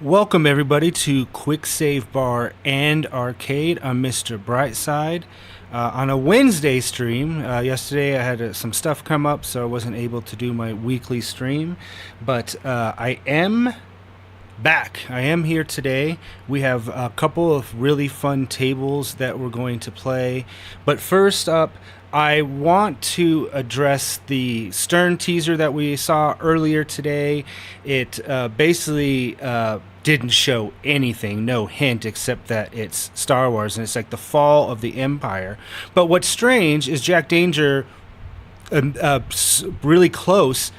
Welcome everybody to Quick Save Bar and Arcade. I'm Mr. Brightside. On a Wednesday stream, yesterday I had some stuff come up, so I wasn't able to do my weekly stream. But I am back. I am here today. We have a couple of really fun tables that we're going to play. But first up, I want to address the Stern teaser that we saw earlier today. It basically didn't show anything, no hint, except that it's Star Wars and it's like the fall of the Empire. But what's strange is Jack Danger, really close,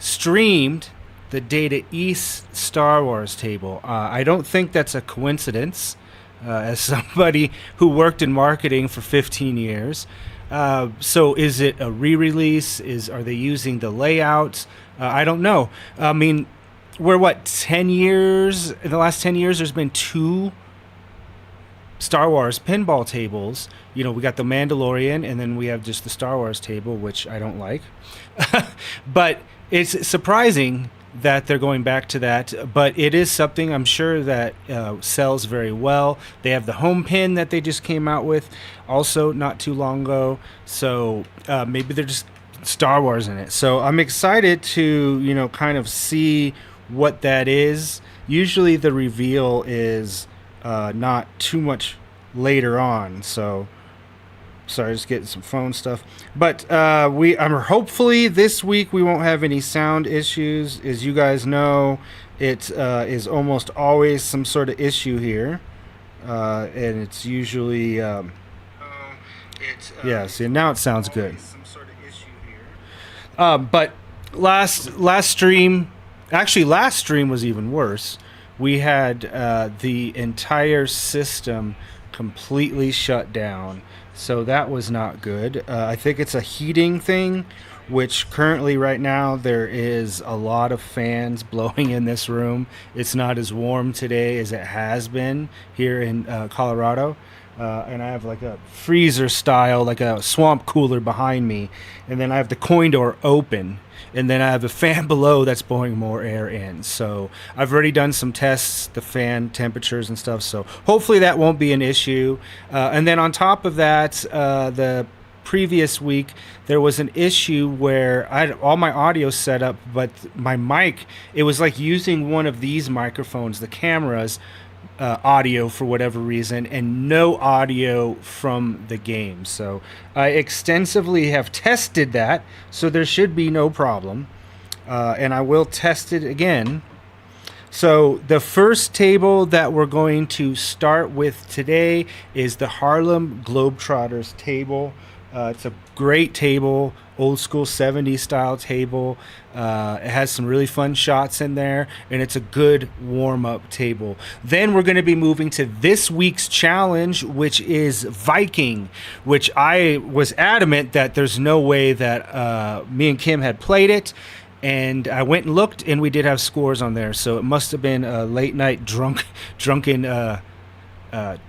streamed the Data East Star Wars table. I don't think that's a coincidence. As somebody who worked in marketing for 15 years, so is it a re-release? Are they using the layout? I don't know. I mean, we're 10 years? In the last 10 years, there's been two Star Wars pinball tables. You know, we got the Mandalorian, and then we have just the Star Wars table, which I don't like. But it's surprising that they're going back to that, but it is something I'm sure that sells very well. They have the home pin that they just came out with also not too long ago, so maybe they're just Star Wars in it. So I'm excited to kind of see what that is. Usually the reveal is not too much later on, so sorry, just getting some phone stuff. But hopefully this week we won't have any sound issues. As you guys know, it is almost always some sort of issue here, and it's usually yeah. See, now it sounds good. But last stream was even worse. We had the entire system completely shut down. So that was not good. I think it's a heating thing, which currently right now there is a lot of fans blowing in this room. It's not as warm today as it has been here in Colorado. And I have like a freezer style, like a swamp cooler behind me. And then I have the coin door open. And then I have a fan below that's blowing more air in. So I've already done some tests, the fan temperatures and stuff. So hopefully that won't be an issue. And then on top of that, the previous week, there was an issue where I had all my audio set up, but my mic, it was like using one of these microphones, the cameras, audio for whatever reason, and no audio from the game. So I extensively have tested that, so there should be no problem. And I will test it again. So the first table that we're going to start with today is the Harlem Globetrotters table. It's a great table, old school 70s style table. It has some really fun shots in there, and it's a good warm-up table. Then we're going to be moving to this week's challenge, which is Viking, which I was adamant that there's no way that me and Kim had played it. And I went and looked, and we did have scores on there. So it must have been a late-night drunken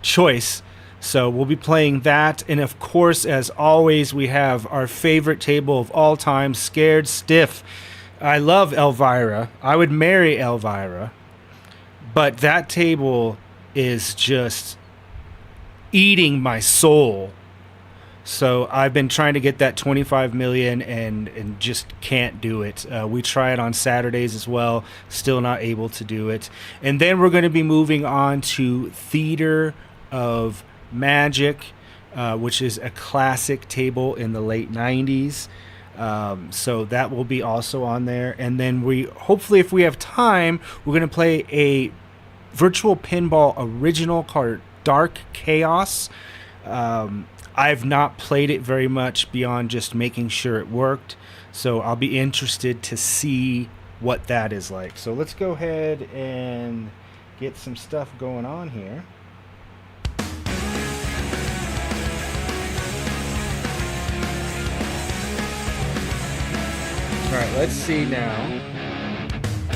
choice. So we'll be playing that. And, of course, as always, we have our favorite table of all time, Scared Stiff. I love Elvira. I would marry Elvira. But that table is just eating my soul. So I've been trying to get that 25 million and just can't do it. We try it on Saturdays as well. Still not able to do it. And then we're going to be moving on to Theater of Magic, which is a classic table in the late 90s. So that will be also on there. And then hopefully if we have time, we're going to play a virtual pinball original called Dark Chaos. I've not played it very much beyond just making sure it worked. So I'll be interested to see what that is like. So let's go ahead and get some stuff going on here. All right, let's see now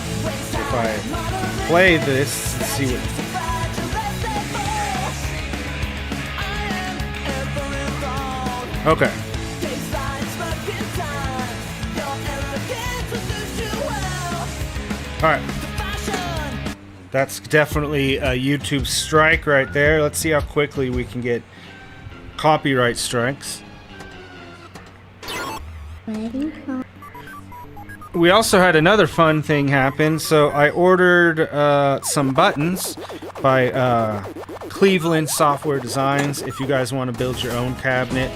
if I play this and see what. Okay. All right. That's definitely a YouTube strike right there. Let's see how quickly we can get copyright strikes. We also had another fun thing happen. So I ordered some buttons by Cleveland Software Designs. If you guys want to build your own cabinet,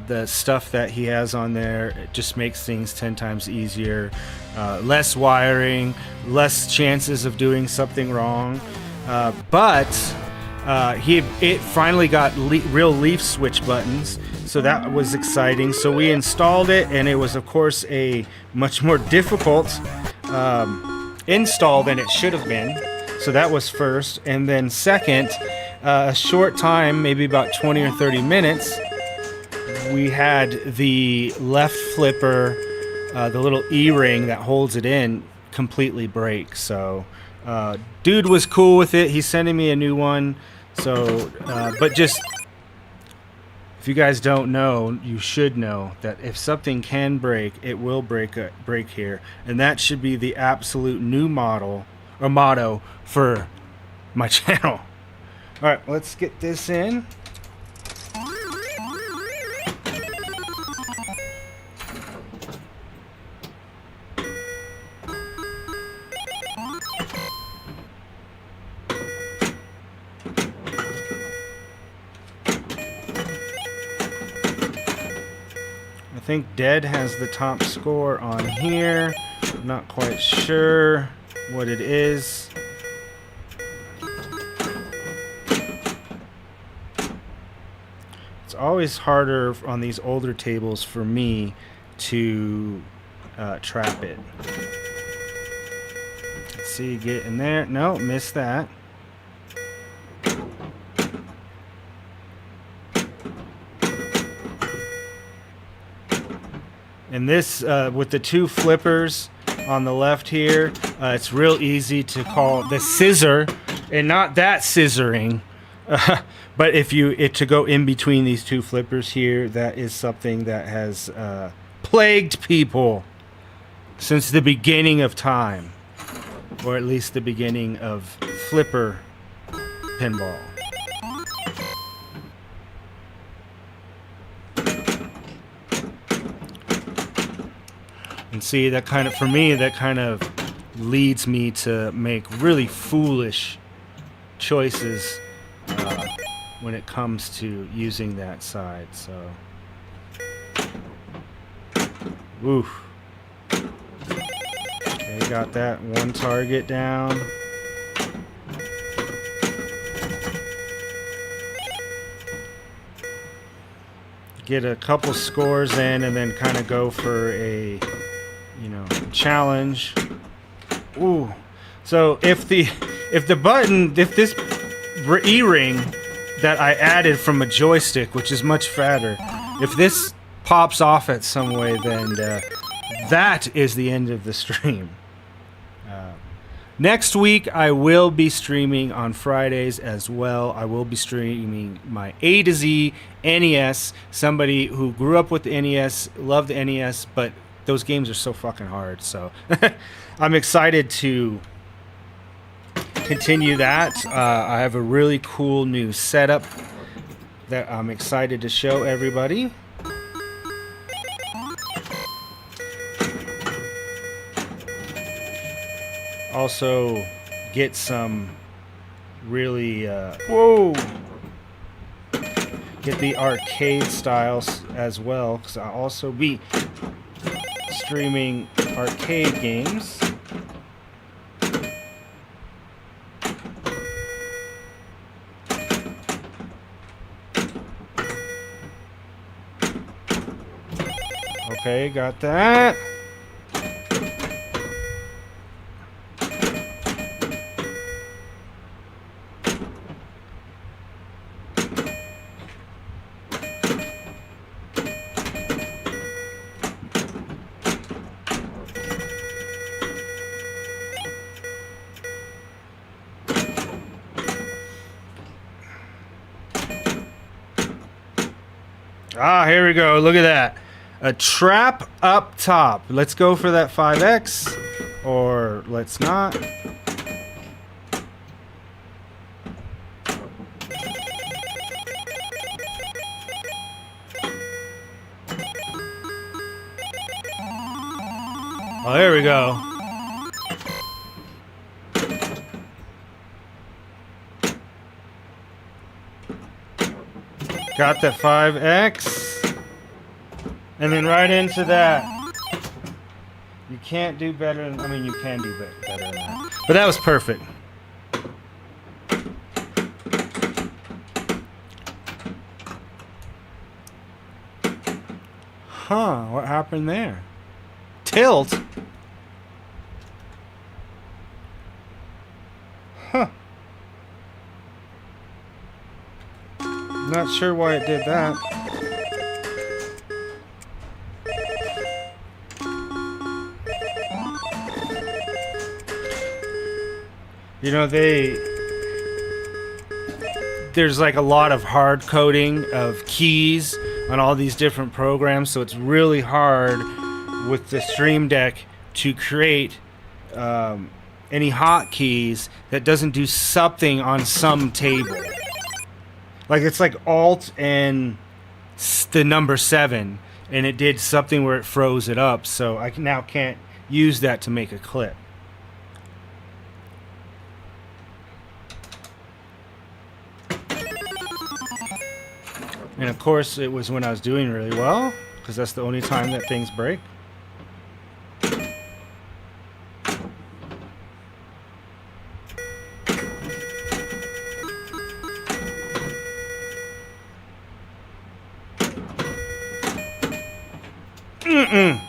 the stuff that he has on there, it just makes things 10 times easier. Less wiring, less chances of doing something wrong. But it finally got real leaf switch buttons, so that was exciting. So we installed it, and it was, of course, a much more difficult install than it should have been. So that was first. And then second, a short time, maybe about 20 or 30 minutes, we had the left flipper, the little E-ring that holds it in, completely break. So dude was cool with it. He's sending me a new one. So but just, if you guys don't know, you should know that if something can break, it will break here. And that should be the absolute new model or motto for my channel. All right, let's get this in. I think Dead has the top score on here. I'm not quite sure what it is. It's always harder on these older tables for me to trap it. Let's see, get in there. No, missed that. And this, with the two flippers on the left here, it's real easy to call the scissor, and not that scissoring, but to go in between these two flippers here, that is something that has plagued people since the beginning of time, or at least the beginning of flipper pinball. And see, that kind of, for me, that kind of leads me to make really foolish choices when it comes to using that side. So, oof. Okay, got that one target down. Get a couple scores in, and then kind of go for a, challenge. Ooh. So if this E-ring that I added from a joystick, which is much fatter, if this pops off at some way, then that is the end of the stream. Next week, I will be streaming on Fridays as well. I will be streaming my A to Z NES. Somebody who grew up with the NES, loved the NES, but those games are so fucking hard. So I'm excited to continue that. I have a really cool new setup that I'm excited to show everybody. Also get some really get the arcade styles as well, because I'll also be streaming arcade games. Okay, got that. Ah, here we go. Look at that. A trap up top. Let's go for that 5X, or let's not. Oh, there we go. Got the 5X. And then right into that. You can't do better than, I mean, you can do better than that. But that was perfect. Huh, what happened there? Tilt? Huh. Not sure why it did that. You know, there's like a lot of hard coding of keys on all these different programs, so it's really hard with the Stream Deck to create any hotkeys that doesn't do something on some table. Like it's like Alt and the number 7, and it did something where it froze it up, so I now can't use that to make a clip. And of course, it was when I was doing really well, because that's the only time that things break. Mm-mm.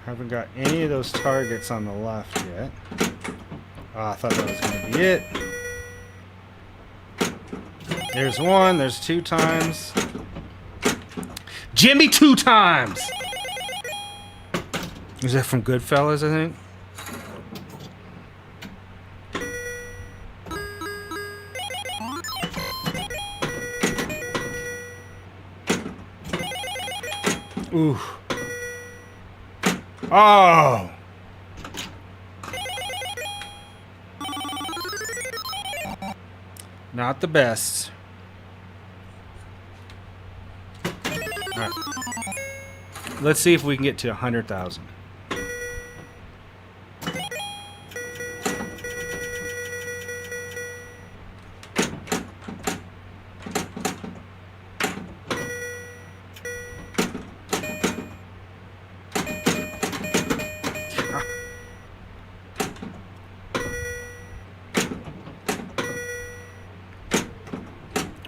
Haven't got any of those targets on the left yet. Oh, I thought that was going to be it. There's one, there's 2 times. Jimmy 2 times! Is that from Goodfellas, I think? Ooh. Oh! Not the best. Alright. Let's see if we can get to 100,000.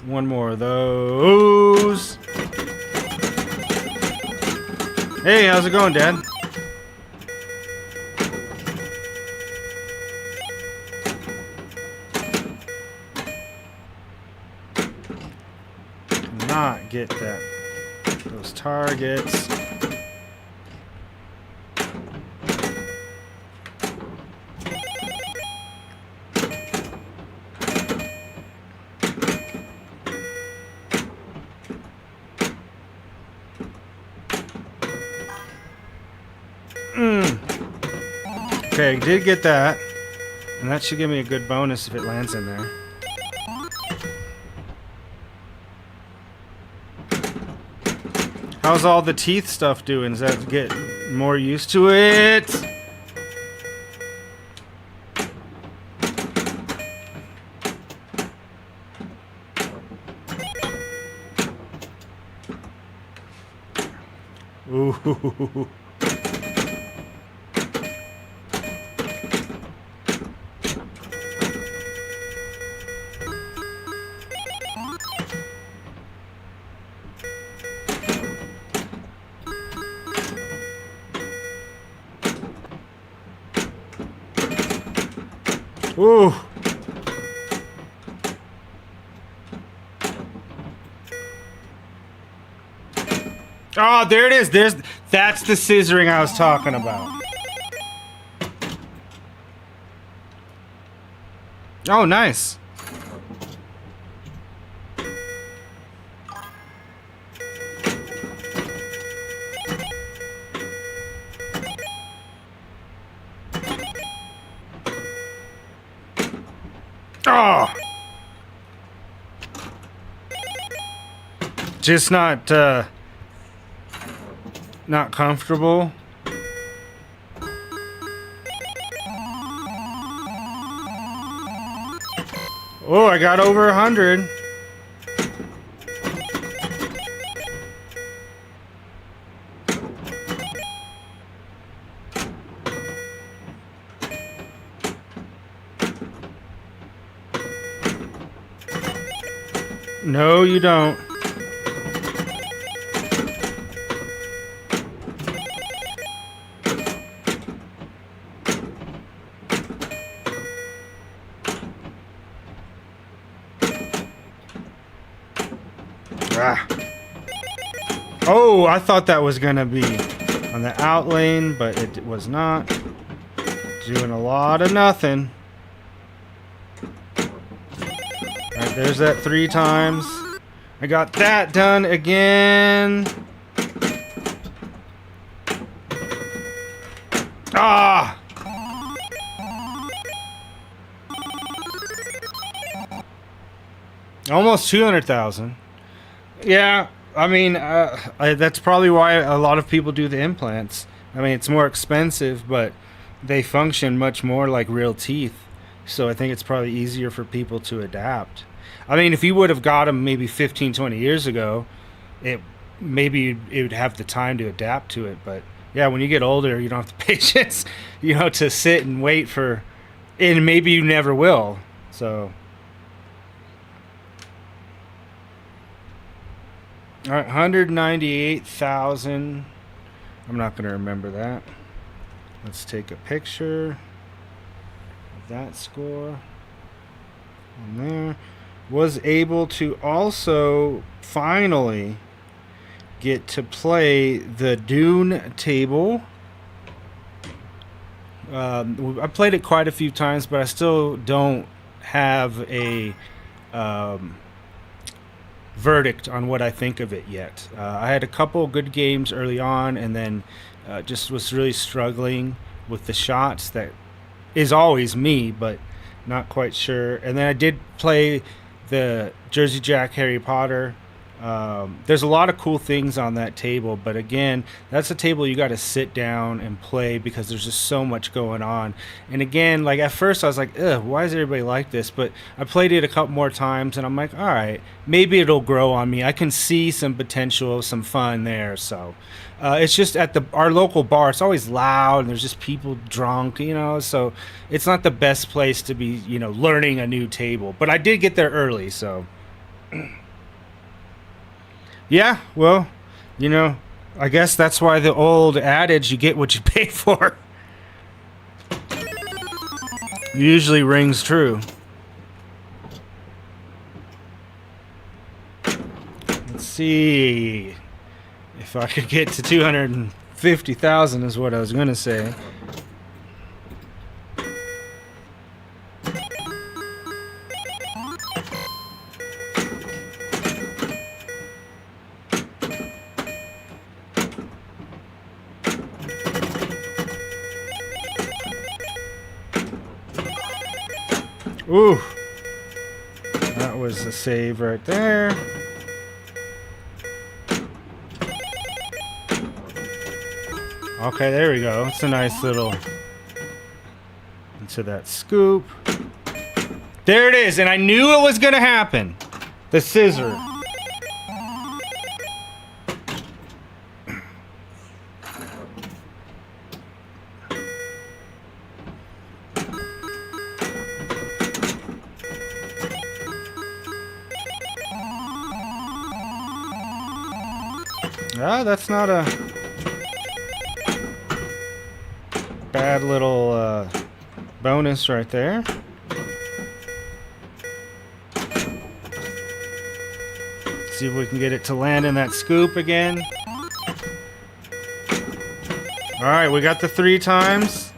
One more of those. Hey, how's it going, Dad? Not get those targets. Okay, did get that. And that should give me a good bonus if it lands in there. How's all the teeth stuff doing? Does that get more used to it? Ooh. Ooh. Oh, there it is. That's the scissoring I was talking about. Oh, nice. Oh. Just not comfortable. Oh, I got over 100. No, you don't. Ah. Oh, I thought that was gonna be on the out lane, but it was not. Doing a lot of nothing. Alright, there's that 3 times. I got that done again. Ah! Almost 200,000. Yeah, I mean, that's probably why a lot of people do the implants. I mean, it's more expensive, but they function much more like real teeth. So I think it's probably easier for people to adapt. I mean, if you would have got them maybe 15, 20 years ago, maybe it would have the time to adapt to it. But yeah, when you get older, you don't have the patience, to sit and wait for, and maybe you never will. So. All right, 198,000. I'm not going to remember that. Let's take a picture of that score. On there. Was able to also finally get to play the Dune table. I played it quite a few times, but I still don't have a verdict on what I think of it yet. I had a couple good games early on, and then just was really struggling with the shots. That is always me, but not quite sure. And then I did play the Jersey Jack Harry Potter. There's a lot of cool things on that table, but again, that's a table you got to sit down and play because there's just so much going on. And again, like at first I was like, ugh, why is everybody like this? But I played it a couple more times and I'm like, all right, maybe it'll grow on me. I can see some potential, some fun there. So it's just at our local bar, it's always loud and there's just people drunk, so it's not the best place to be, learning a new table. But I did get there early, so... Yeah, well, I guess that's why the old adage, you get what you pay for, usually rings true. Let's see if I could get to 250,000 is what I was going to say. Ooh, that was a save right there. Okay, there we go. It's a nice little into that scoop. There it is, and I knew it was gonna happen. The scissor. Ah, that's not a bad little bonus right there. See if we can get it to land in that scoop again. All right, we got the 3 times.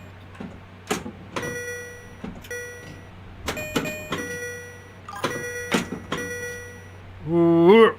Ooh.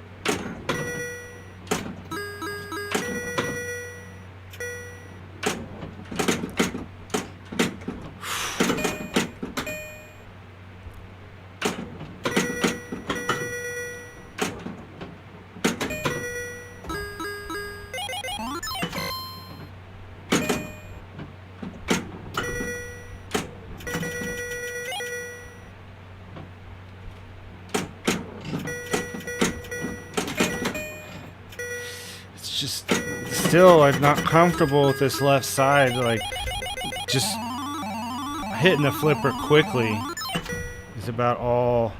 Just still, I'm not comfortable with this left side. Like, just hitting the flipper quickly is about all.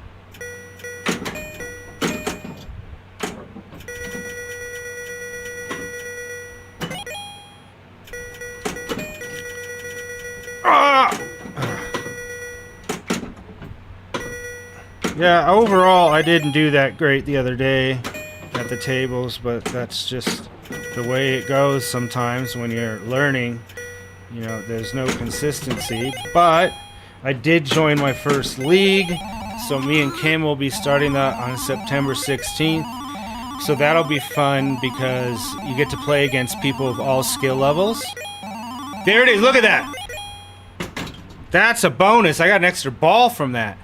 Ah! Yeah, overall, I didn't do that great the other day at the tables, but that's just the way it goes sometimes when you're learning. You know, there's no consistency. But I did join my first league, so me and Kim will be starting that on September 16th. So that'll be fun because you get to play against people of all skill levels. There it is, look at that! That's a bonus. I got an extra ball from that.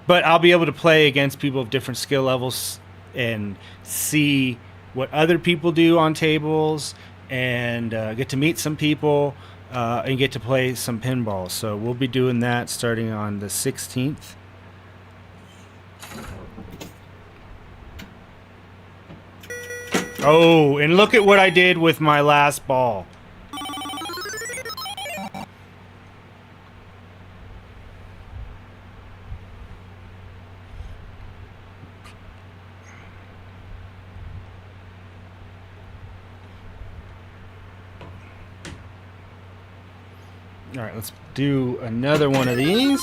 But I'll be able to play against people of different skill levels and see what other people do on tables and get to meet some people and get to play some pinball. So we'll be doing that starting on the 16th. Oh, and look at what I did with my last ball. All right, let's do another one of these.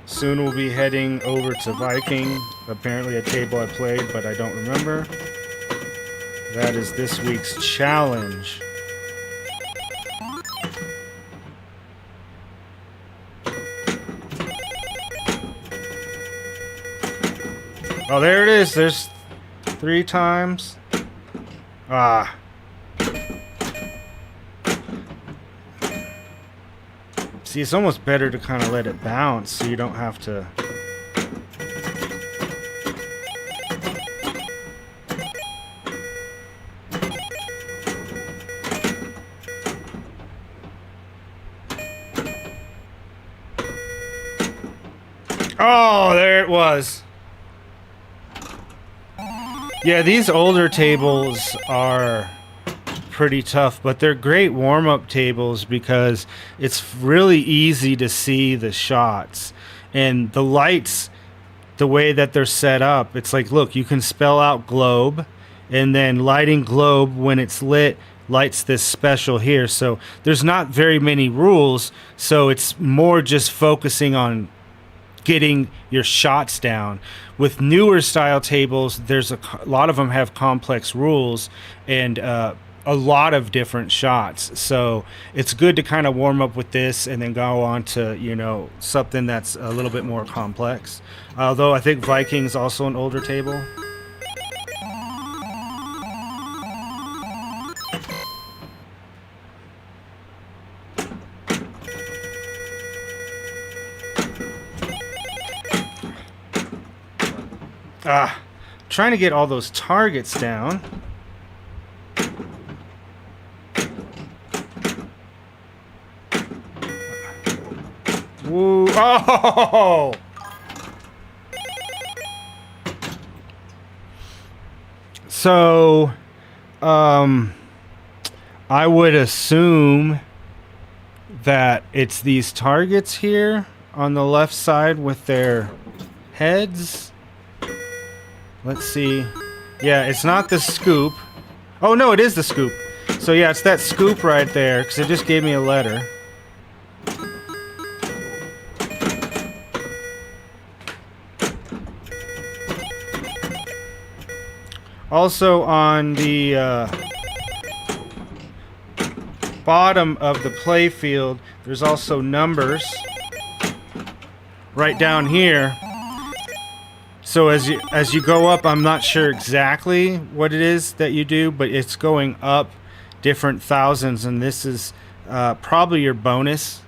Soon we'll be heading over to Viking. Apparently a table I played, but I don't remember. That is this week's challenge. Oh, there it is. There's 3 times. Ah. See, it's almost better to kind of let it bounce so you don't have to. Oh, there it was. Yeah, these older tables are pretty tough, but they're great warm-up tables because it's really easy to see the shots. And the lights, the way that they're set up, it's like, look, you can spell out globe, and then lighting globe when it's lit lights this special here. So there's not very many rules, so it's more just focusing on getting your shots down. With newer style tables, there's a lot of them have complex rules and a lot of different shots. So it's good to kind of warm up with this and then go on to, you know, something that's a little bit more complex. Although I think Viking's also an older table. Trying to get all those targets down. Woo. Oh! So, I would assume that it's these targets here on the left side with their heads. Let's see. Yeah, it's not the scoop. Oh, no, it is the scoop. So, yeah, it's that scoop right there, because it just gave me a letter. Also on the bottom of the play field, there's also numbers right down here. So as you go up, I'm not sure exactly what it is that you do, but it's going up different thousands, and this is probably your bonus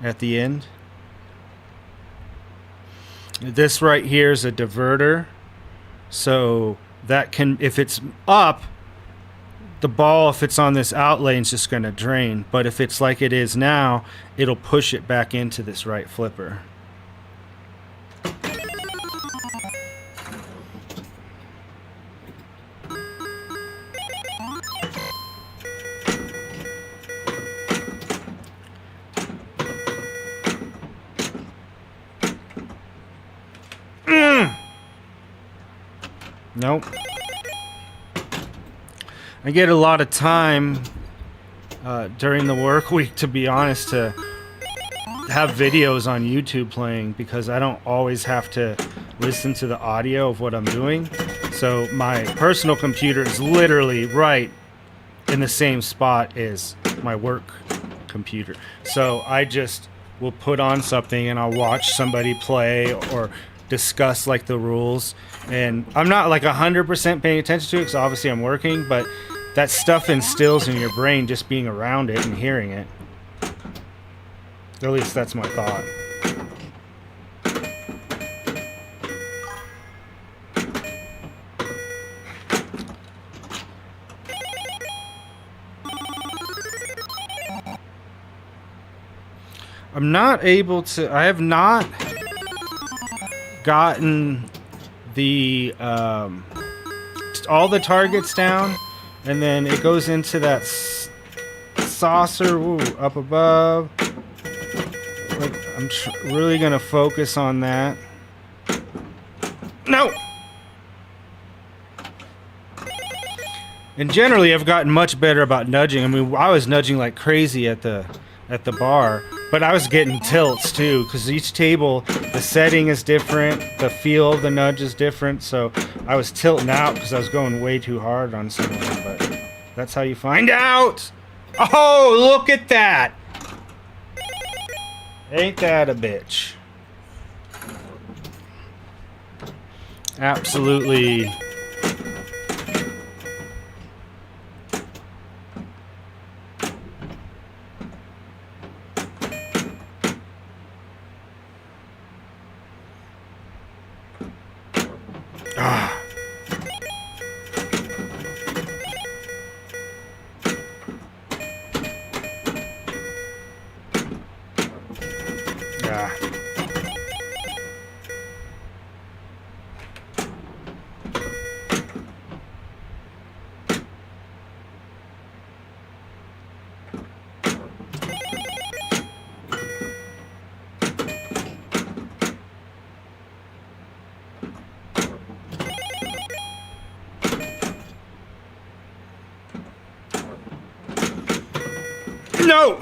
at the end. This right here is a diverter, so that can, if it's up, the ball, if it's on this out lane, is just going to drain. But if it's like it is now, it'll push it back into this right flipper. Nope. I get a lot of time during the work week, to be honest, to have videos on YouTube playing, because I don't always have to listen to the audio of what I'm doing. So my personal computer is literally right in the same spot as my work computer. So I just will put on something and I'll watch somebody play or discuss like the rules, and I'm not like 100% paying attention to it because obviously I'm working, but that stuff instills in your brain just being around it and hearing it. At least that's my thought. I'm not able to, I have not gotten the all the targets down, and then it goes into that saucer up above. Like, I'm really gonna focus on that. No. And generally, I've gotten much better about nudging. I mean, I was nudging like crazy at the bar. But I was getting tilts too, because each table, the setting is different, the feel of the nudge is different, so I was tilting out because I was going way too hard on some of them, but that's how you find out! Oh, look at that! Ain't that a bitch? Absolutely. No!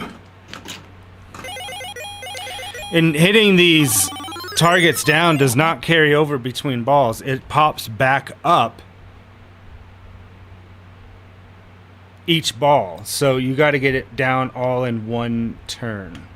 And hitting these targets down does not carry over between balls. It pops back up each ball. So you got to get it down all in one turn.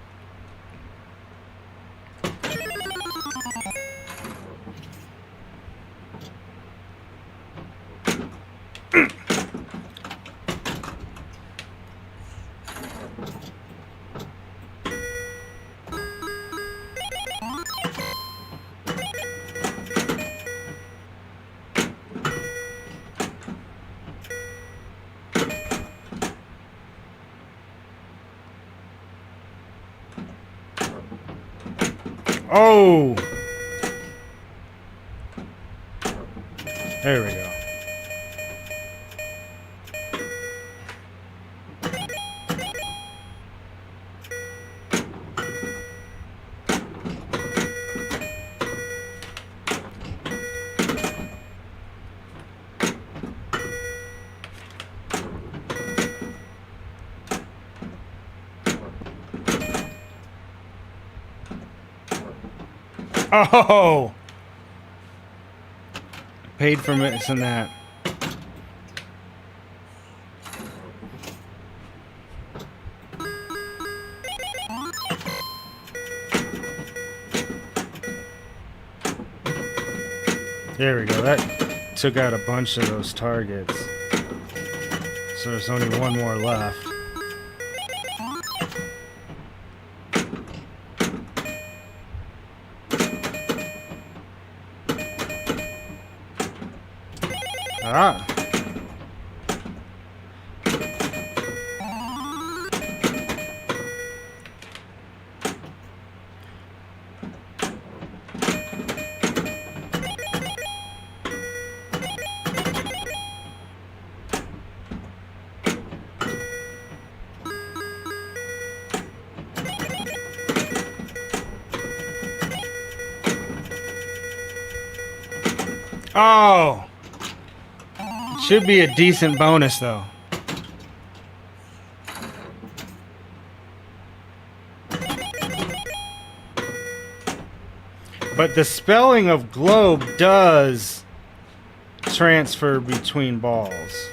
Oh! There we go. Oh! paid for this and that. There we go. That took out a bunch of those targets. So there's only one more left. Ah. Oh! It should be a decent bonus, though. But the spelling of globe does transfer between balls.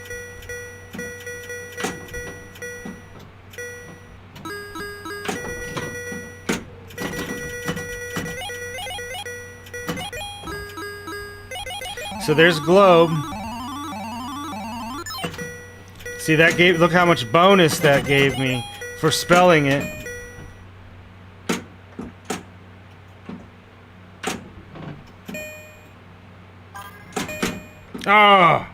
So there's globe. See, that gave, look how much bonus that gave me for spelling it. Ah.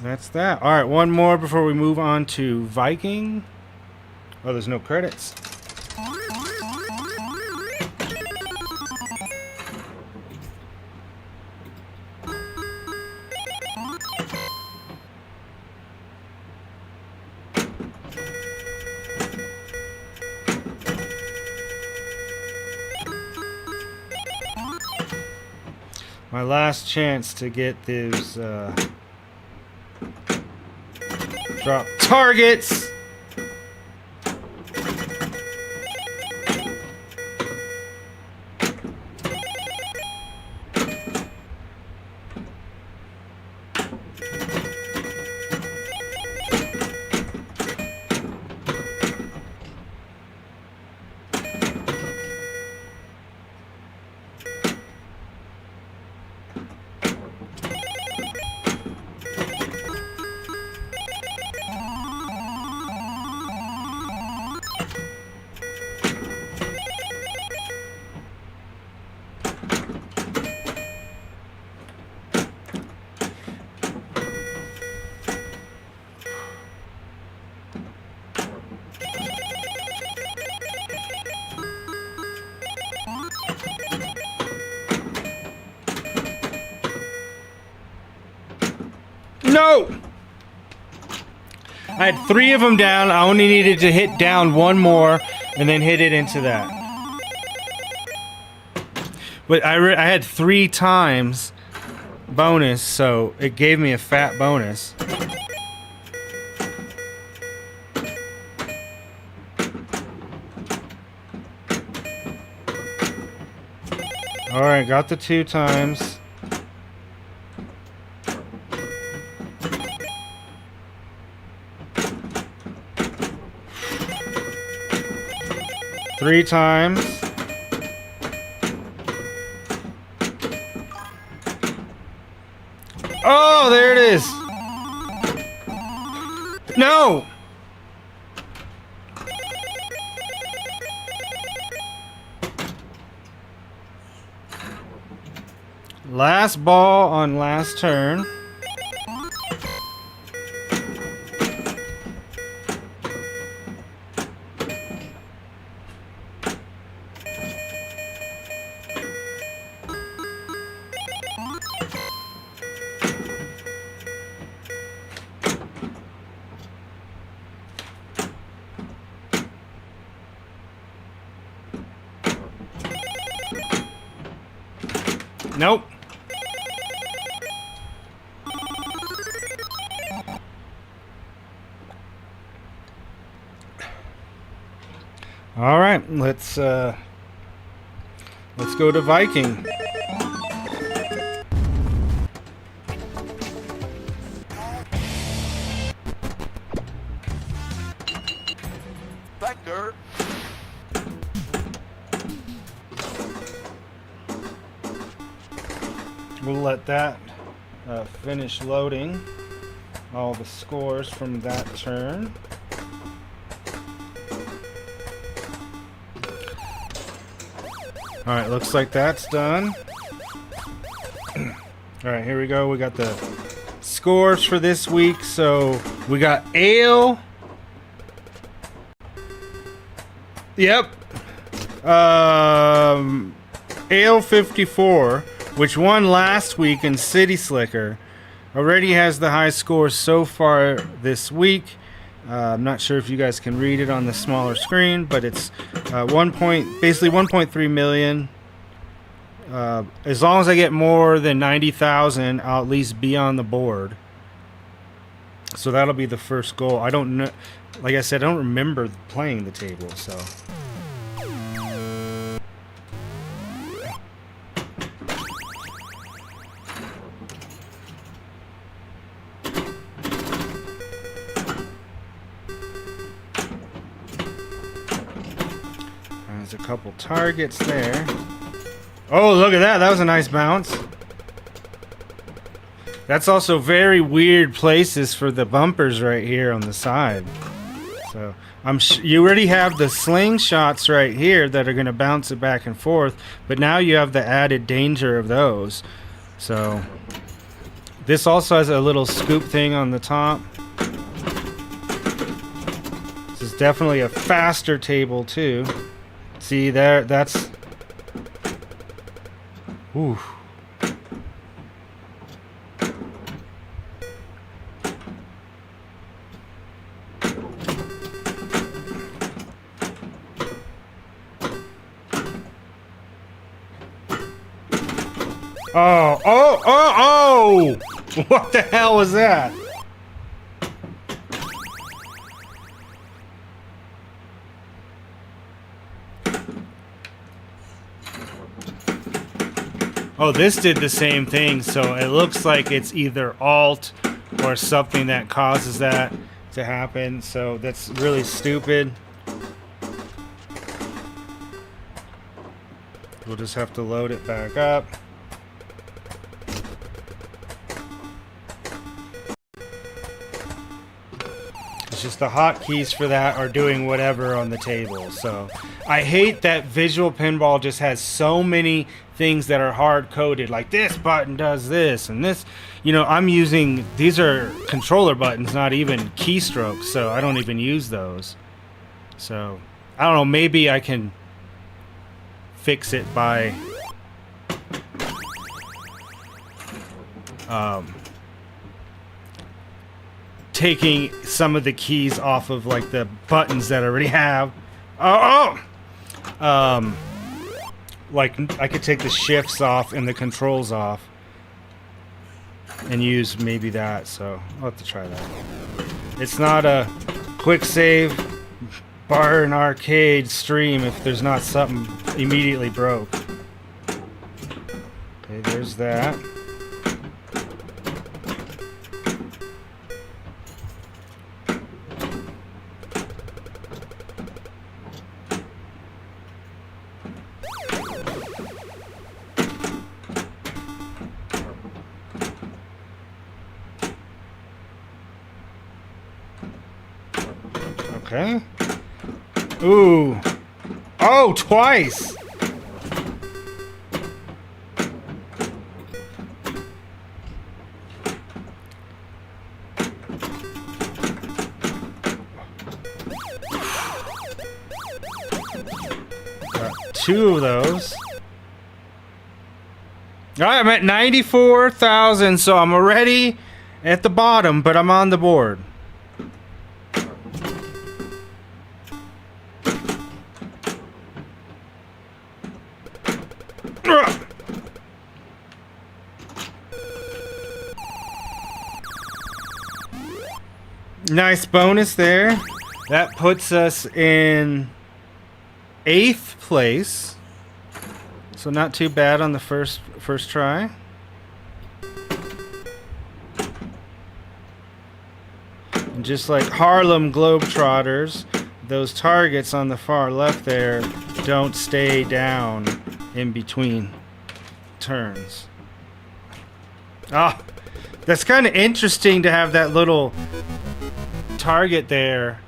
That's that. All right, one more before we move on to Viking. Oh, there's no credits. My last chance to get these drop targets. No! I had 3 of them down. I only needed to hit down one more and then hit it into that. But I had 3 times bonus, so it gave me a fat bonus. Alright, got the 2 times. Three times. Oh, there it is. No. Last ball on last turn. Nope. All right, let's go to Viking. Vector. We'll let that finish loading all the scores from that turn. All right, looks like that's done. All right, here we go. We got the scores for this week. So we got Ale. Yep. Ale 54, which won last week in City Slicker, already has the high score so far this week. I'm not sure if you guys can read it on the smaller screen, but it's basically 1.3 million. As long as I get more than 90,000, I'll at least be on the board. So that'll be the first goal. I don't know. Like I said, I don't remember playing the table, so. There's a couple targets there. Oh, look at that. That was a nice bounce. That's also very weird places for the bumpers right here on the side. So you already have the slingshots right here that are going to bounce it back and forth, but now you have the added danger of those. So this also has a little scoop thing on the top. This is definitely a faster table too. See there, that's... Ooh. Oh! What the hell was that? Oh, this did the same thing, so it looks like it's either alt or something that causes that to happen, so that's really stupid. We'll just have to load it back up. It's just the hotkeys for that are doing whatever on the table, so I hate that Visual Pinball just has so many things that are hard coded, like this button does this and this. You know, I'm using, these are controller buttons, not even keystrokes, so I don't even use those. So I don't know, maybe I can fix it by taking some of the keys off of like the buttons that I already have. Like I could take the shifts off and the controls off and use maybe that, so I'll have to try that. It's not a quick save bar and arcade stream if there's not something immediately broke. Okay, there's that. Okay. Ooh. Oh, twice. Got two of those. All right, I'm at 94,000, so I'm already at the bottom, but I'm on the board. Nice bonus there. That puts us in 8th place. So not too bad on the first try. And just like Harlem Globetrotters, those targets on the far left there don't stay down in between turns. Ah, that's kind of interesting to have that little target there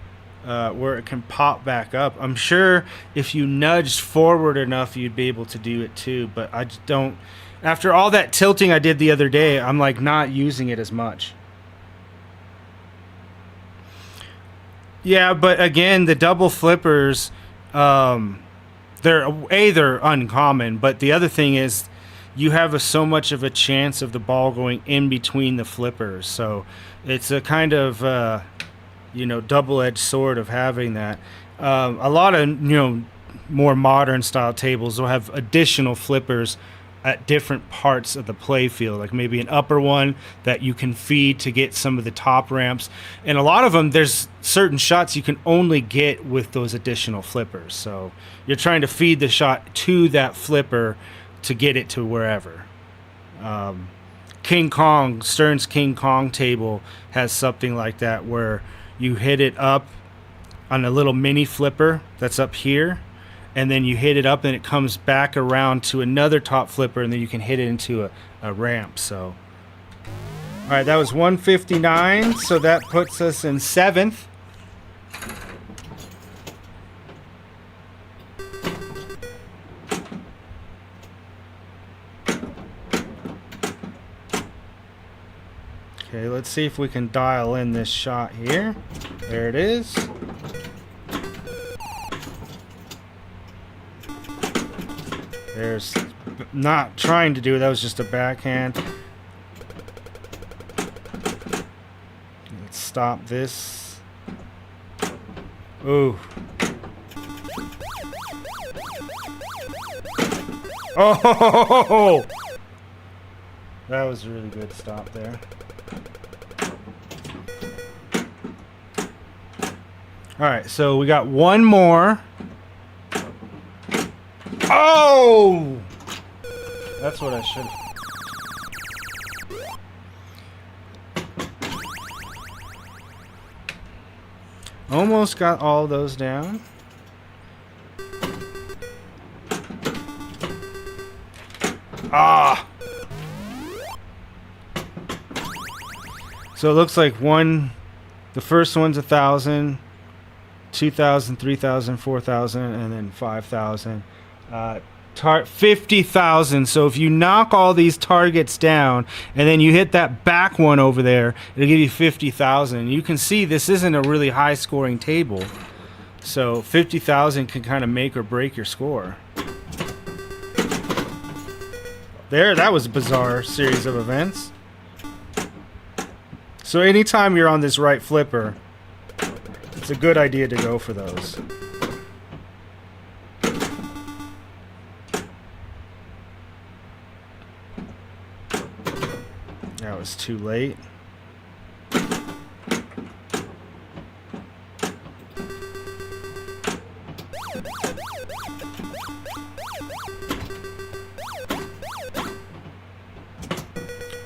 where it can pop back up. I'm sure if you nudged forward enough, you'd be able to do it too, but I just don't. After all that tilting I did the other day, I'm like not using it as much. Yeah, but again, the double flippers, they're uncommon, but the other thing is you have so much of a chance of the ball going in between the flippers. So it's a kind of, double-edged sword of having that. A lot of, more modern style tables will have additional flippers at different parts of the play field, like maybe an upper one that you can feed to get some of the top ramps. And a lot of them, there's certain shots you can only get with those additional flippers. So you're trying to feed the shot to that flipper to get it to wherever. King Kong, Stern's King Kong table has something like that where you hit it up on a little mini flipper that's up here, and then you hit it up and it comes back around to another top flipper, and then you can hit it into a ramp. So, all right, that was 159, so that puts us in 7th. Okay, let's see if we can dial in this shot here. There it is. There's not trying to do it. That was just a backhand. Let's stop this. Ooh. Oh! That was a really good stop there. All right, so we got one more. Oh! That's what I should have. Almost got all those down. Ah! So it looks like the first one's 1,000, 2,000, 3,000, 4,000, and then 5,000. 50,000. So if you knock all these targets down and then you hit that back one over there, it'll give you 50,000. You can see this isn't a really high scoring table. So 50,000 can kind of make or break your score. There, that was a bizarre series of events. So anytime you're on this right flipper, it's a good idea to go for those. That was too late.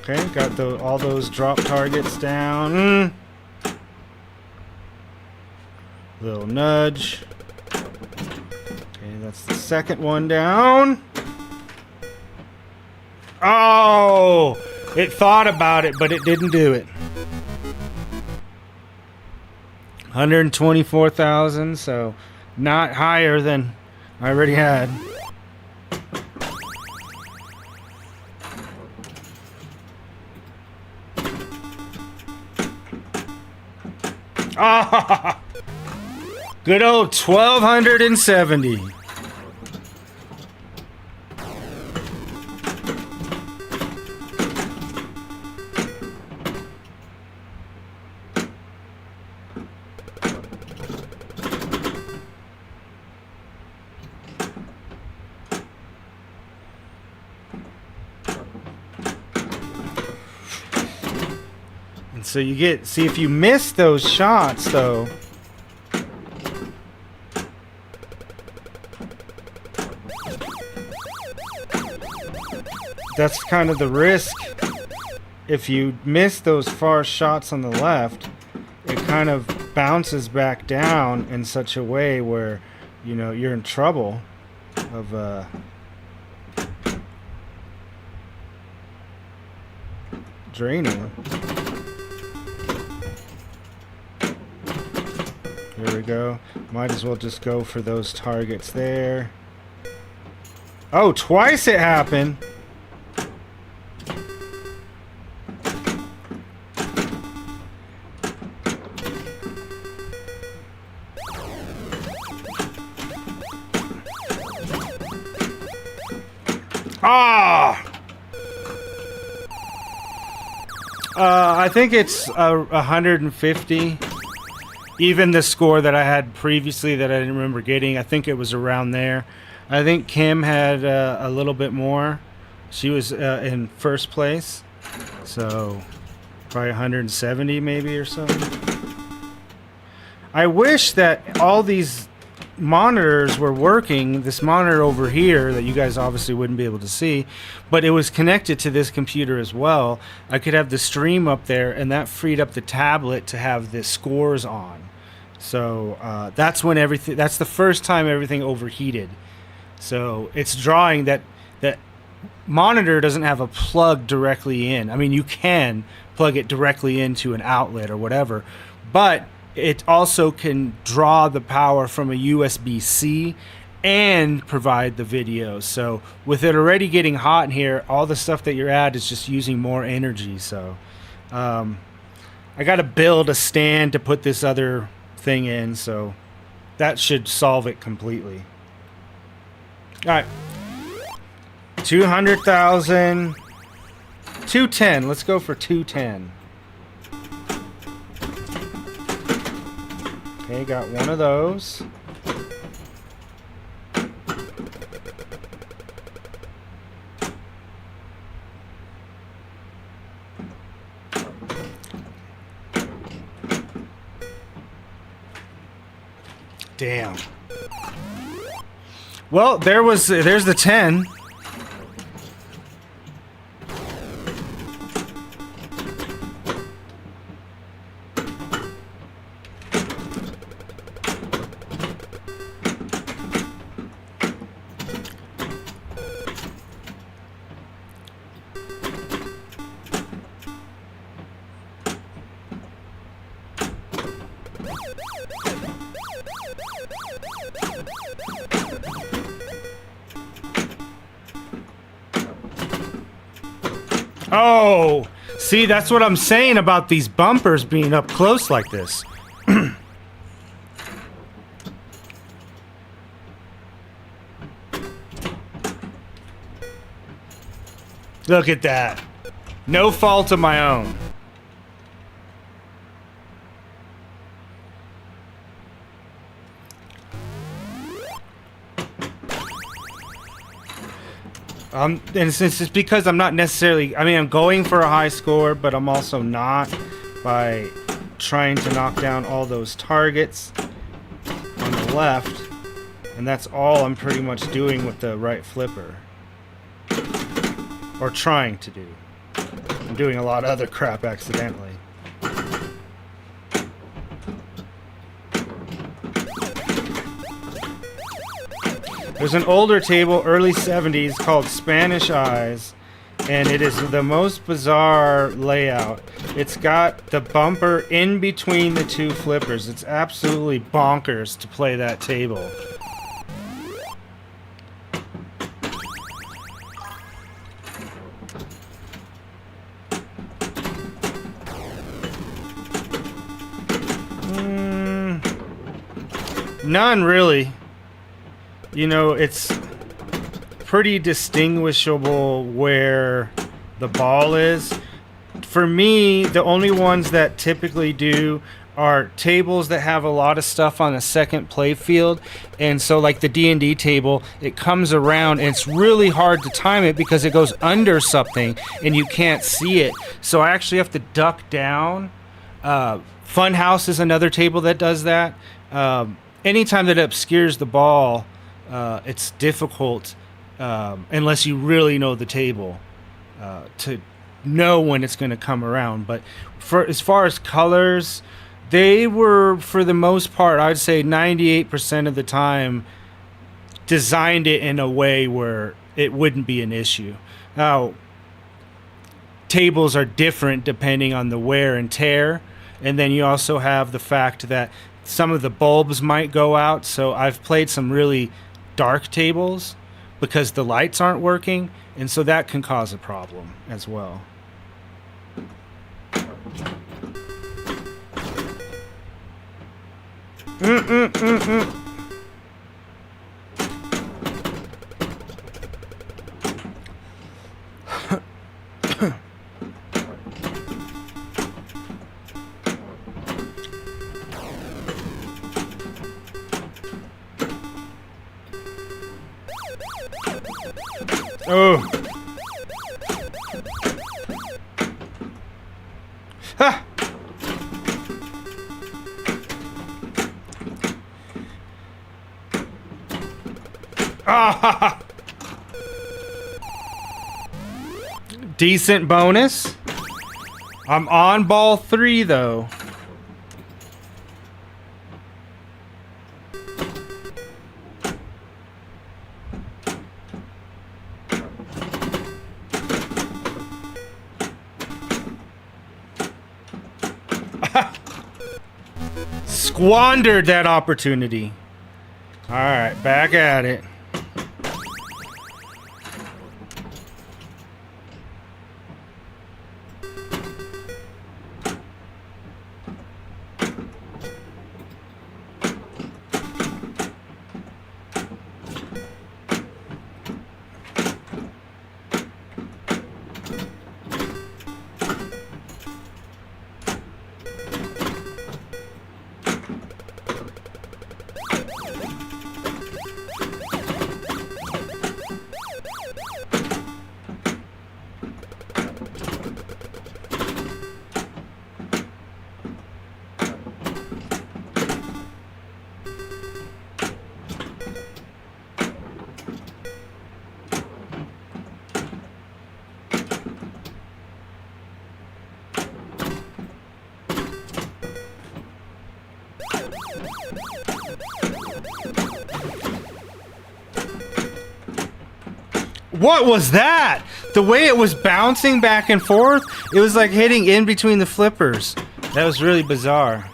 Okay, got all those drop targets down. Little nudge. Okay, that's the second one down. Oh! It thought about it, but it didn't do it. 124,000, so not higher than I already had. Ah! Good old 1,270. So you see if you miss those shots though, that's kind of the risk. If you miss those far shots on the left, it kind of bounces back down in such a way where, you know, you're in trouble of draining. Here we go. Might as well just go for those targets there. Oh, twice it happened. Ah! I think it's 150. Even the score that I had previously that I didn't remember getting, I think it was around there. I think Kim had a little bit more. She was in first place. So probably 170 maybe or something. I wish that all these monitors were working. This monitor over here that you guys obviously wouldn't be able to see, but it was connected to this computer as well. I could have the stream up there, and that freed up the tablet to have the scores on. So that's when everything, that's the first time everything overheated. So it's drawing that monitor doesn't have a plug directly in. I mean, you can plug it directly into an outlet or whatever, but it also can draw the power from a USB-C and provide the video. So with it already getting hot in here, all the stuff that you're at is just using more energy. So I got to build a stand to put this other thing in, so that should solve it completely. All right, 200,000, 210. Let's go for 210. Okay, got one of those. Damn. Well, there's the 10. Oh, see, that's what I'm saying about these bumpers being up close like this. Look at that. No fault of my own. And since it's because I'm not necessarily, I mean, I'm going for a high score, but I'm also not, by trying to knock down all those targets on the left. And that's all I'm pretty much doing with the right flipper. Or trying to do. I'm doing a lot of other crap accidentally. There's an older table, early 70s, called Spanish Eyes, and it is the most bizarre layout. It's got the bumper in between the two flippers. It's absolutely bonkers to play that table. None, really. You know, it's pretty distinguishable where the ball is. For me, the only ones that typically do are tables that have a lot of stuff on a second play field. And so like the D&D table, it comes around and it's really hard to time it because it goes under something and you can't see it. So I actually have to duck down. Funhouse is another table that does that. Anytime that it obscures the ball, it's difficult unless you really know the table. to know when it's going to come around. But for as far as colors, they were, for the most part, I'd say 98% of the time, designed it in a way where it wouldn't be an issue. Now, tables are different depending on the wear and tear, and then you also have the fact that some of the bulbs might go out. So I've played some really dark tables because the lights aren't working, and so that can cause a problem as well. Oh. Ha! Ah! Decent bonus. I'm on ball 3 though. Squandered that opportunity. All right, back at it. What was that? The way it was bouncing back and forth, it was like hitting in between the flippers. That was really bizarre.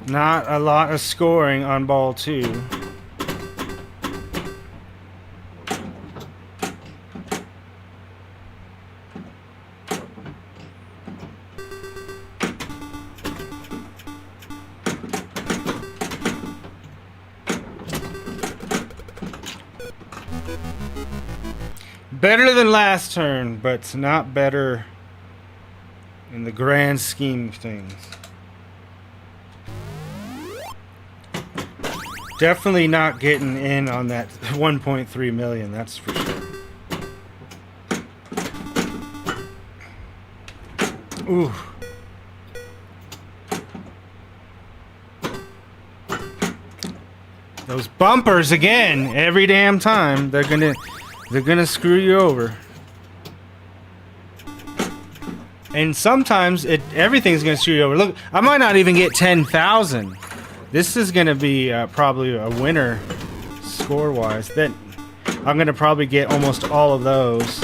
Not a lot of scoring on ball 2. Better than last turn, but not better in the grand scheme of things. Definitely not getting in on that 1.3 million, that's for sure. Ooh. Those bumpers again, every damn time. They're gonna screw you over. And sometimes everything's gonna screw you over. Look, I might not even get 10,000. This is going to be probably a winner score-wise. Then I'm going to probably get almost all of those.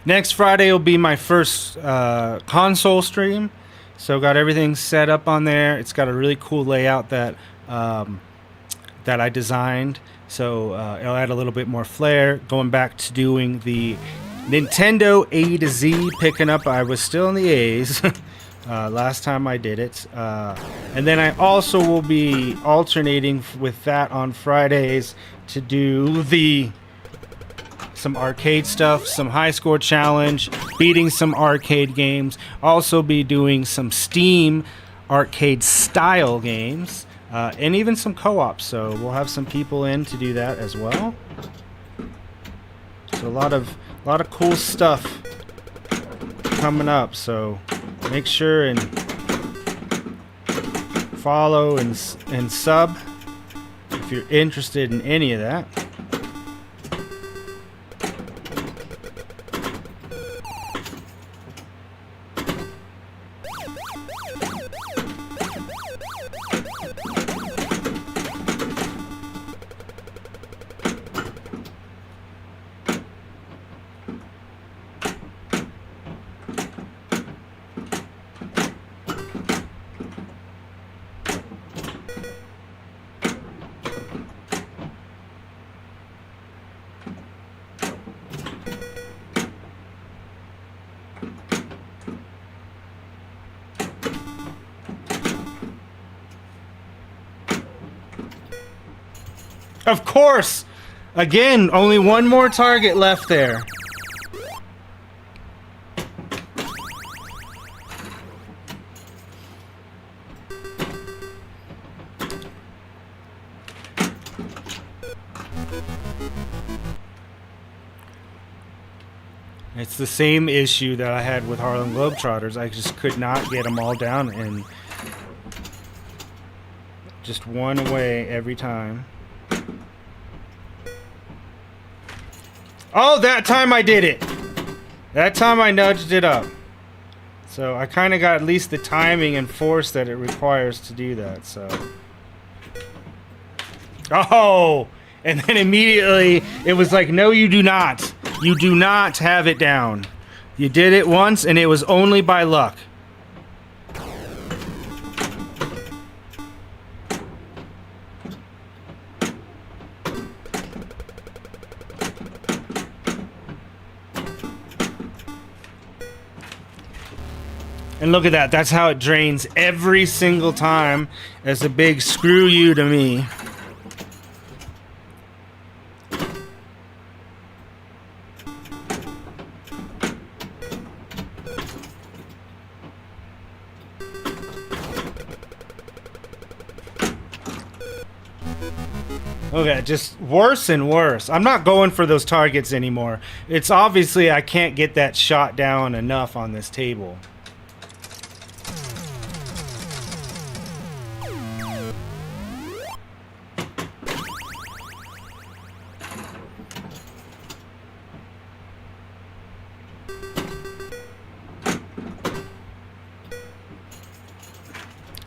Next Friday will be my first console stream. So got everything set up on there. It's got a really cool layout that that I designed. So it'll add a little bit more flair. Going back to doing the Nintendo A to Z, picking up. I was still in the A's last time I did it. And then I also will be alternating with that on Fridays to do some arcade stuff, some high score challenge, beating some arcade games. Also be doing some Steam arcade style games, and even some co-ops. So we'll have some people in to do that as well. So a lot of cool stuff coming up. So make sure and follow and sub if you're interested in any of that. Of course! Again, only one more target left there. It's the same issue that I had with Harlem Globetrotters. I just could not get them all down, and just one away every time. Oh, that time I did it. That time I nudged it up. So I kind of got at least the timing and force that it requires to do that. So. Oh, and then immediately it was like, no, you do not. You do not have it down. You did it once, and it was only by luck. And look at that. That's how it drains every single time. As a big screw you to me. Okay, just worse and worse. I'm not going for those targets anymore. It's obviously I can't get that shot down enough on this table.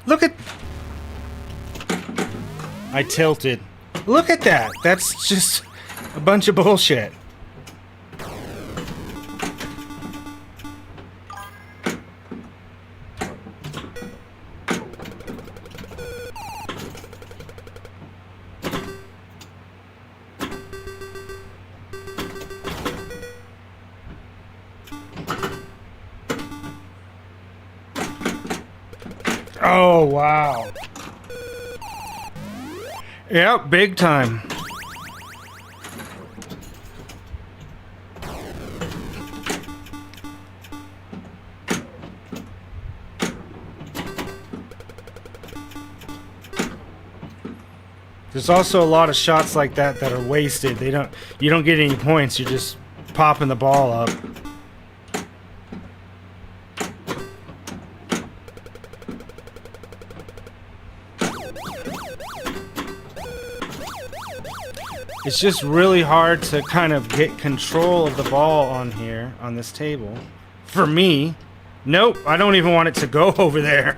Look at... I tilted. Look at that. That's just a bunch of bullshit. Oh, wow. Yep, big time. There's also a lot of shots like that that are wasted. You don't get any points. You're just popping the ball up. It's just really hard to kind of get control of the ball on here, on this table. For me. Nope, I don't even want it to go over there.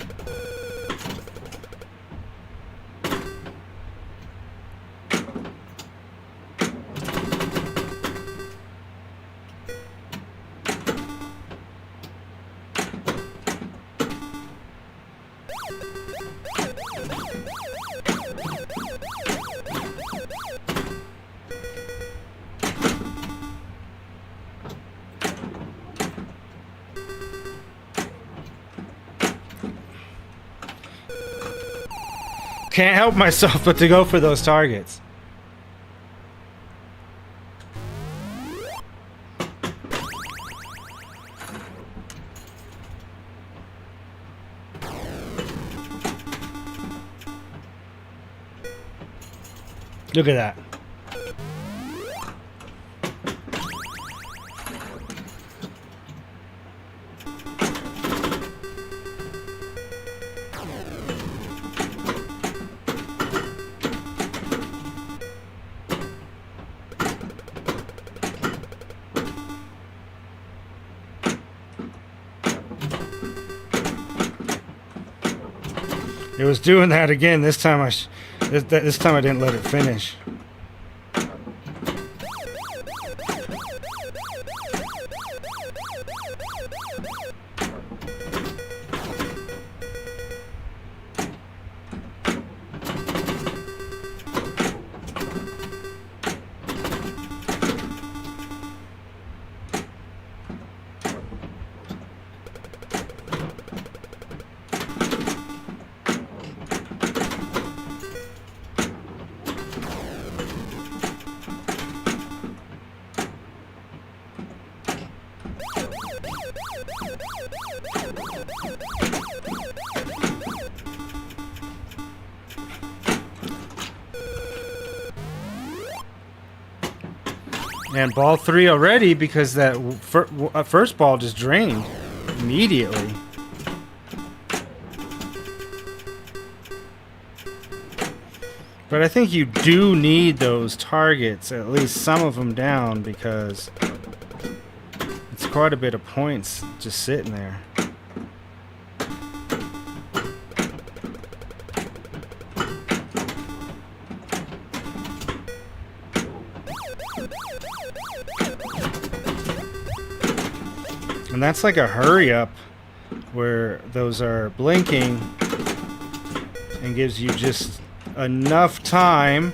Can't help myself but to go for those targets. Look at that. It was doing that again. This time this time I didn't let it finish. And ball 3 already because that first ball just drained immediately. But I think you do need those targets, at least some of them down, because it's quite a bit of points just sitting there. And that's like a hurry up where those are blinking and gives you just enough time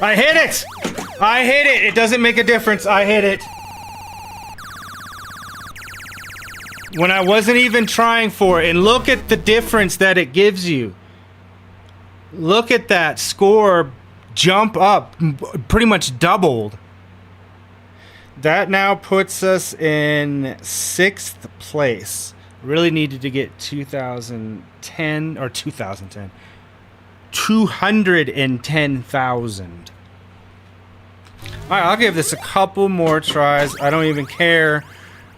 I hit it! I hit it! It doesn't make a difference. I hit it. When I wasn't even trying for it. And look at the difference that it gives you. Look at that score jump up. Pretty much doubled. That now puts us in 6th place. Really needed to get 2010 or 2010. 210,000. Alright, I'll give this a couple more tries. I don't even care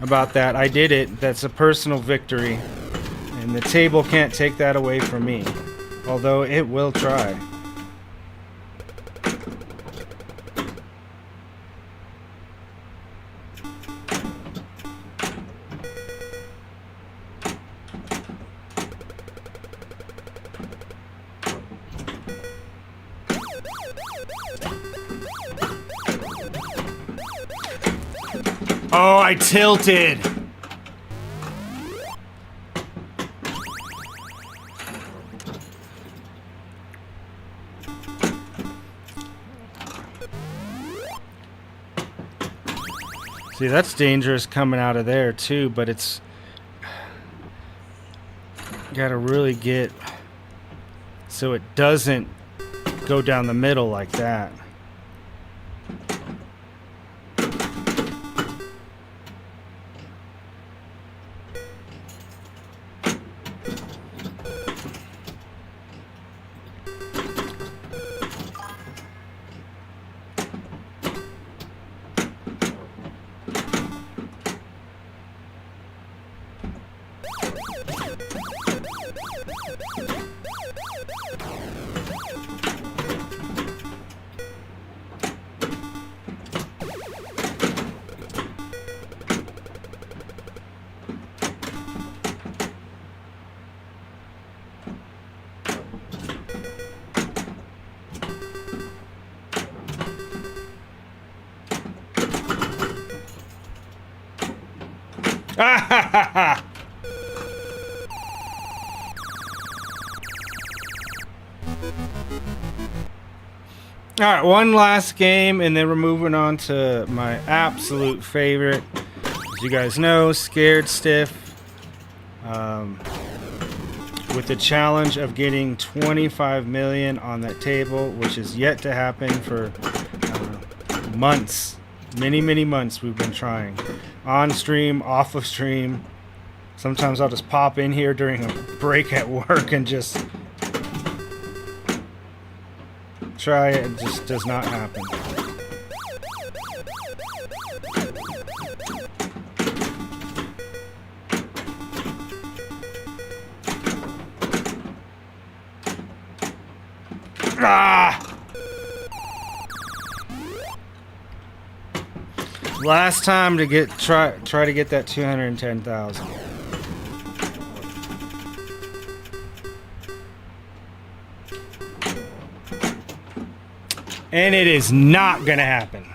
about that. I did it. That's a personal victory. And the table can't take that away from me. Although it will try. Oh, I tilted. See, that's dangerous coming out of there too, but it's gotta really get so it doesn't go down the middle like that. All right, one last game, and then we're moving on to my absolute favorite. As you guys know, Scared Stiff. With the challenge of getting 25 million on that table, which is yet to happen for months. Many months we've been trying. On stream, off of stream. Sometimes I'll just pop in here during a break at work and just try it. It just does not happen. Ah! Last time to get try to get that 210,000. And it is not gonna happen.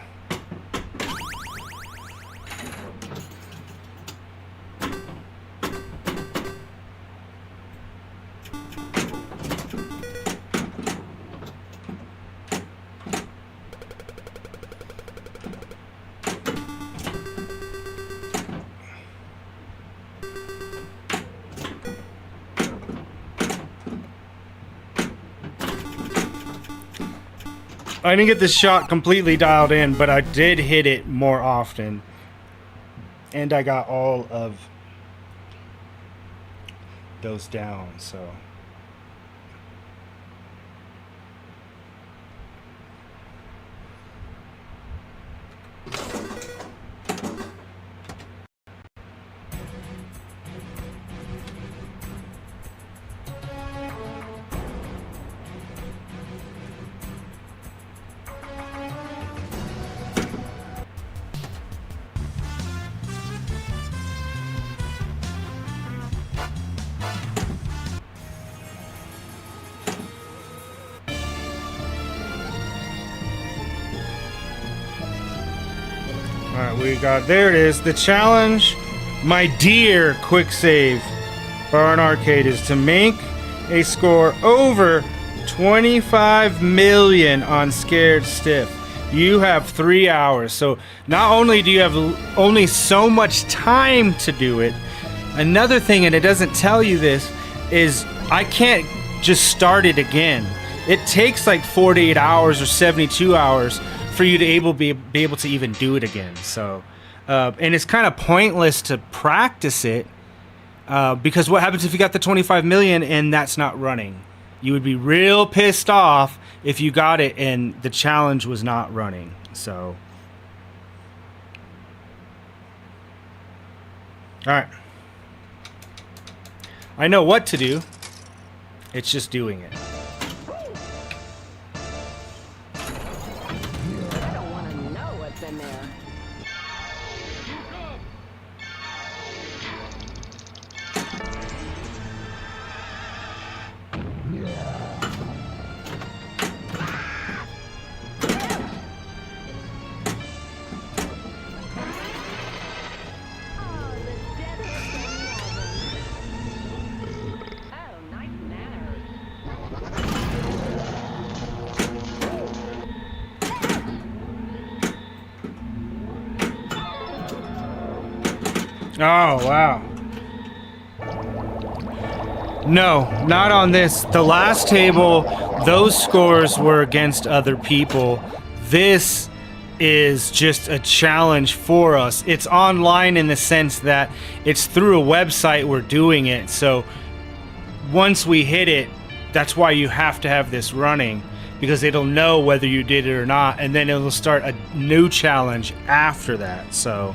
I didn't get the shot completely dialed in, but I did hit it more often. And I got all of those down, so. Alright, we got, there it is. The challenge, my dear quick save Barn Arcade, is to make a score over 25 million on Scared Stiff. You have 3 hours. So not only do you have only so much time to do it, another thing, and it doesn't tell you this, is I can't just start it again. It takes like 48 hours or 72 hours for you to be able to even do it again. So, and it's kind of pointless to practice it because what happens if you got the 25 million and that's not running? You would be real pissed off if you got it and the challenge was not running. So, all right. I know what to do. It's just doing it. Oh, wow. No, not on this. The last table, those scores were against other people. This is just a challenge for us. It's online in the sense that it's through a website we're doing it. So once we hit it, that's why you have to have this running, because it'll know whether you did it or not, and then it'll start a new challenge after that. So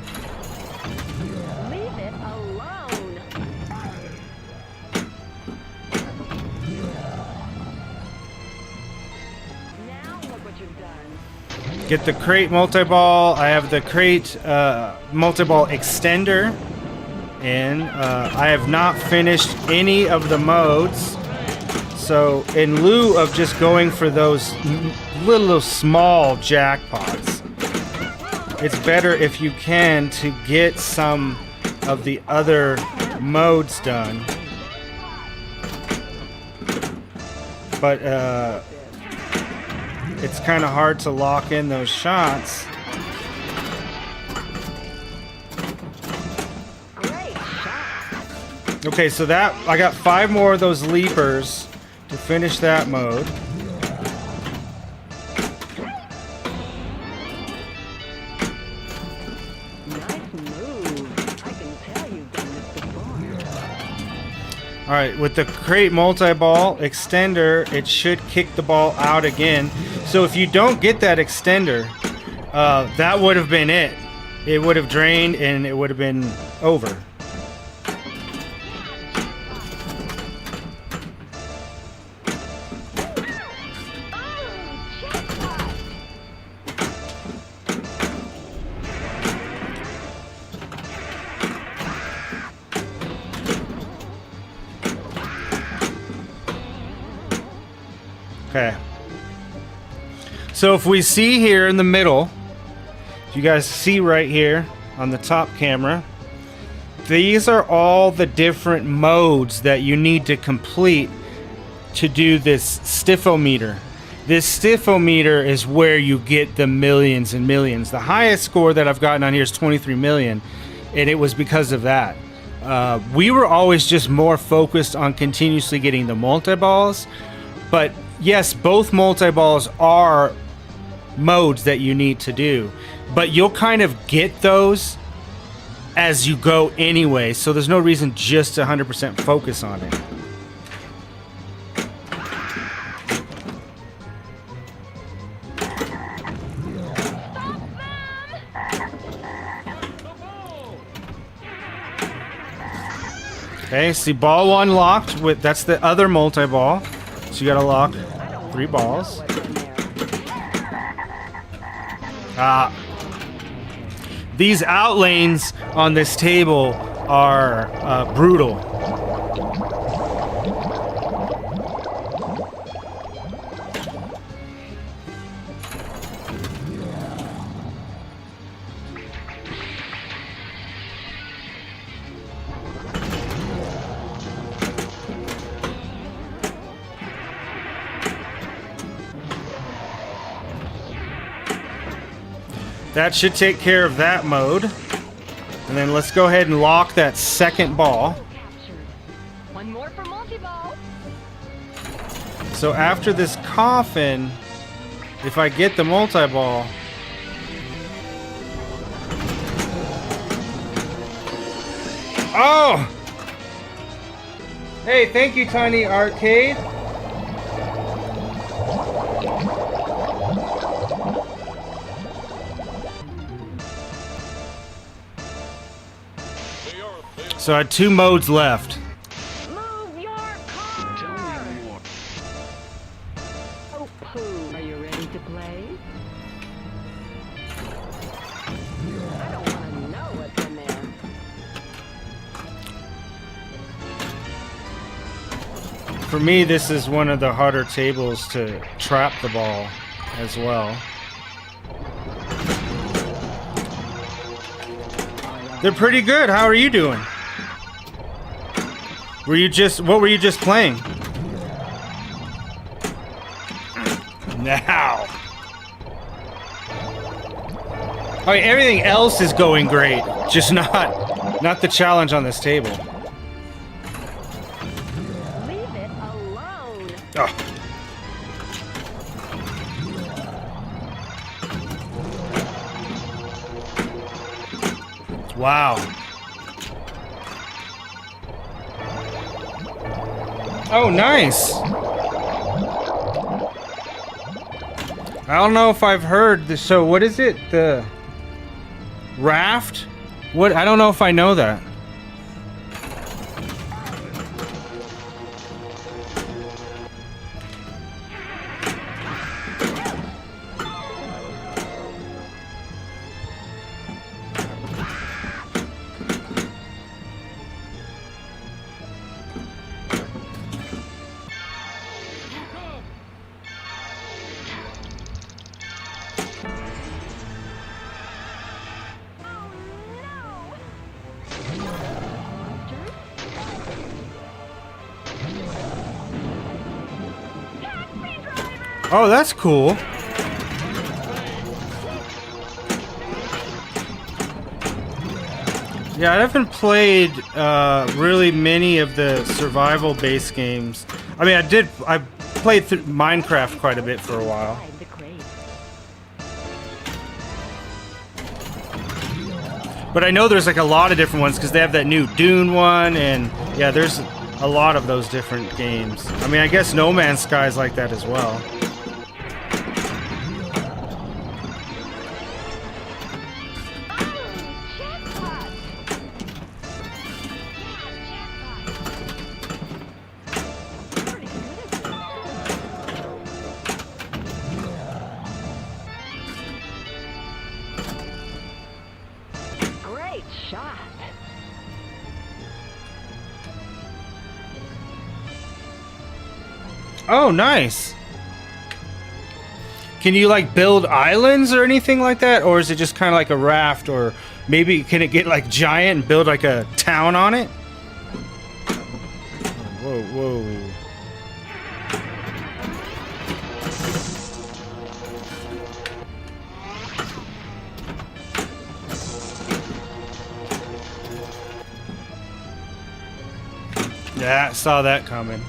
get the crate multi-ball. I have the crate multi-ball extender in. I have not finished any of the modes. So in lieu of just going for those little small jackpots, it's better if you can to get some of the other modes done. But it's kind of hard to lock in those shots. Okay, so that I got 5 more of those leapers to finish that mode. Nice move. I can tell you've done this before. All right, with the crate multi-ball extender, it should kick the ball out again. So if you don't get that extender, that would have been it. It would have drained and it would have been over. Okay. So if we see here in the middle, you guys see right here on the top camera, these are all the different modes that you need to complete to do this stiffometer. This stiffometer is where you get the millions and millions. The highest score that I've gotten on here is 23 million, and it was because of that. We were always just more focused on continuously getting the multi-balls, but yes, both multi-balls are modes that you need to do, but you'll kind of get those as you go anyway, so there's no reason just to 100% focus on it. Okay, see ball 1 locked with, that's the other multi-ball. So you gotta lock 3 balls. These out lanes on this table are brutal. That should take care of that mode. And then let's go ahead and lock that second ball. One more for multi-ball. So after this coffin, if I get the multi-ball, oh! Hey, thank you, Tiny Arcade. So I had 2 modes left. Move your car. Oh, poo. Are you ready to play? I don't want to know what's in there. For me, this is one of the harder tables to trap the ball as well. They're pretty good. How are you doing? What were you just playing? Now. Okay, everything else is going great, just not the challenge on this table. Leave it alone. Oh. Wow. Oh, nice. I don't know if I've heard this. So what is it? The raft? What? I don't know if I know that. Oh, that's cool. Yeah, I haven't played really many of the survival-based games. I mean, I played through Minecraft quite a bit for a while. Hide the crate. But I know there's like a lot of different ones because they have that new Dune one, and yeah, there's a lot of those different games. I mean, I guess No Man's Sky is like that as well. Great shot. Oh, nice. Can you like build islands or anything like that? Or is it just kind of like a raft? Or maybe can it get like giant and build like a town on it? Whoa, whoa. Yeah, I saw that coming.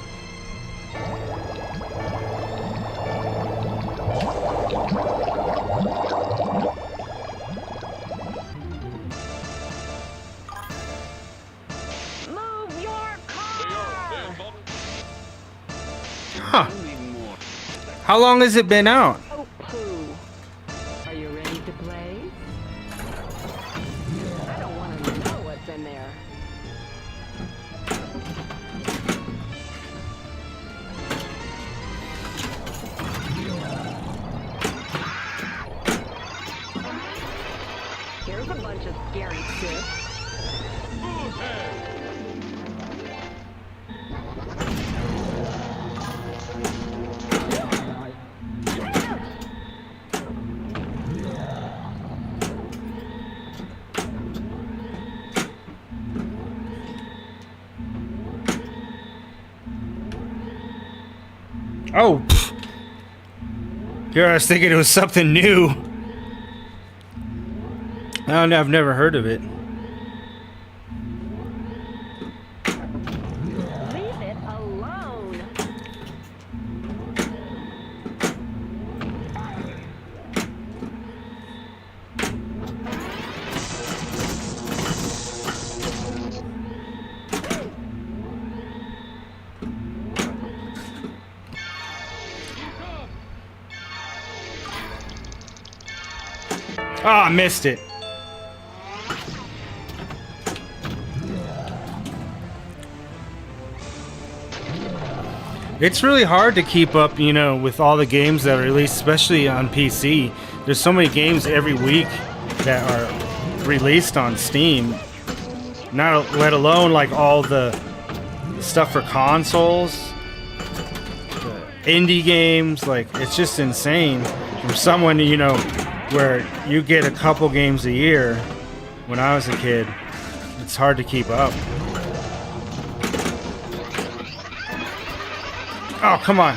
Move your car. Huh. How long has it been out? Oh, poo. Are you ready to play? I don't want to know what's in there. Here's a bunch of scary shit. Oh. Pfft. Here, I was thinking it was something new. I don't know, I've never heard of it. Leave it alone. Oh, I missed it. It's really hard to keep up, you know, with all the games that are released, especially on PC. There's so many games every week that are released on Steam. Not let alone like all the stuff for consoles, the indie games. Like, it's just insane from someone, you know, where you get a couple games a year. When I was a kid, it's hard to keep up. Oh, come on.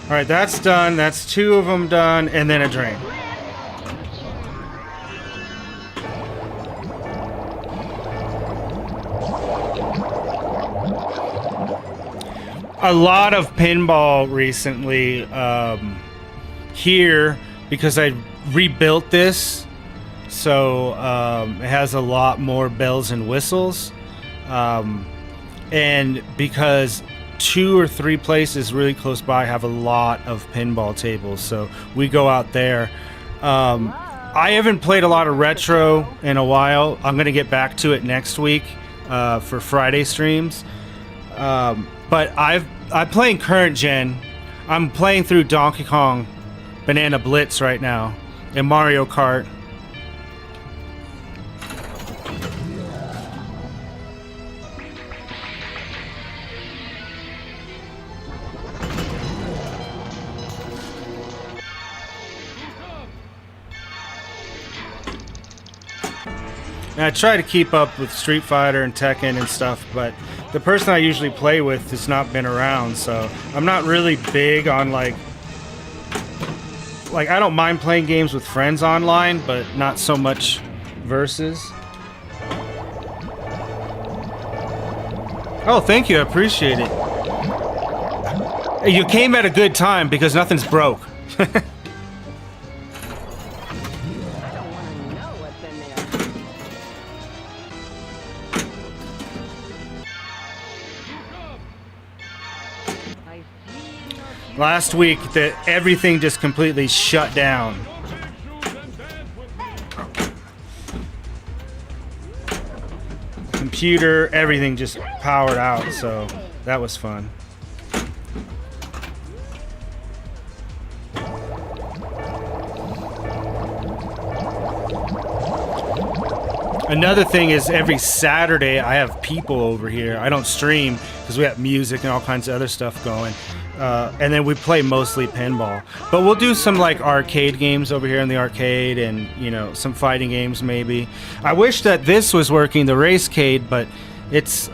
All right, that's done. That's 2 of them done, and then a drain. A lot of pinball recently here because I rebuilt this, so it has a lot more bells and whistles, and because 2 or 3 places really close by have a lot of pinball tables, so we go out there. I haven't played a lot of retro in a while. I'm gonna get back to it next week for Friday streams. But I'm playing current gen. I'm playing through Donkey Kong Banana Blitz right now and Mario Kart. And I try to keep up with Street Fighter and Tekken and stuff, but the person I usually play with has not been around, so I'm not really big on like I don't mind playing games with friends online, but not so much versus. Oh, thank you. I appreciate it. You came at a good time because nothing's broke. I don't want to know what's in there. I see. Last week, everything just completely shut down. Computer, everything just powered out, so that was fun. Another thing is every Saturday I have people over here. I don't stream because we have music and all kinds of other stuff going. And then we play mostly pinball. But we'll do some like arcade games over here in the arcade and, you know, some fighting games maybe. I wish that this was working, the racecade, but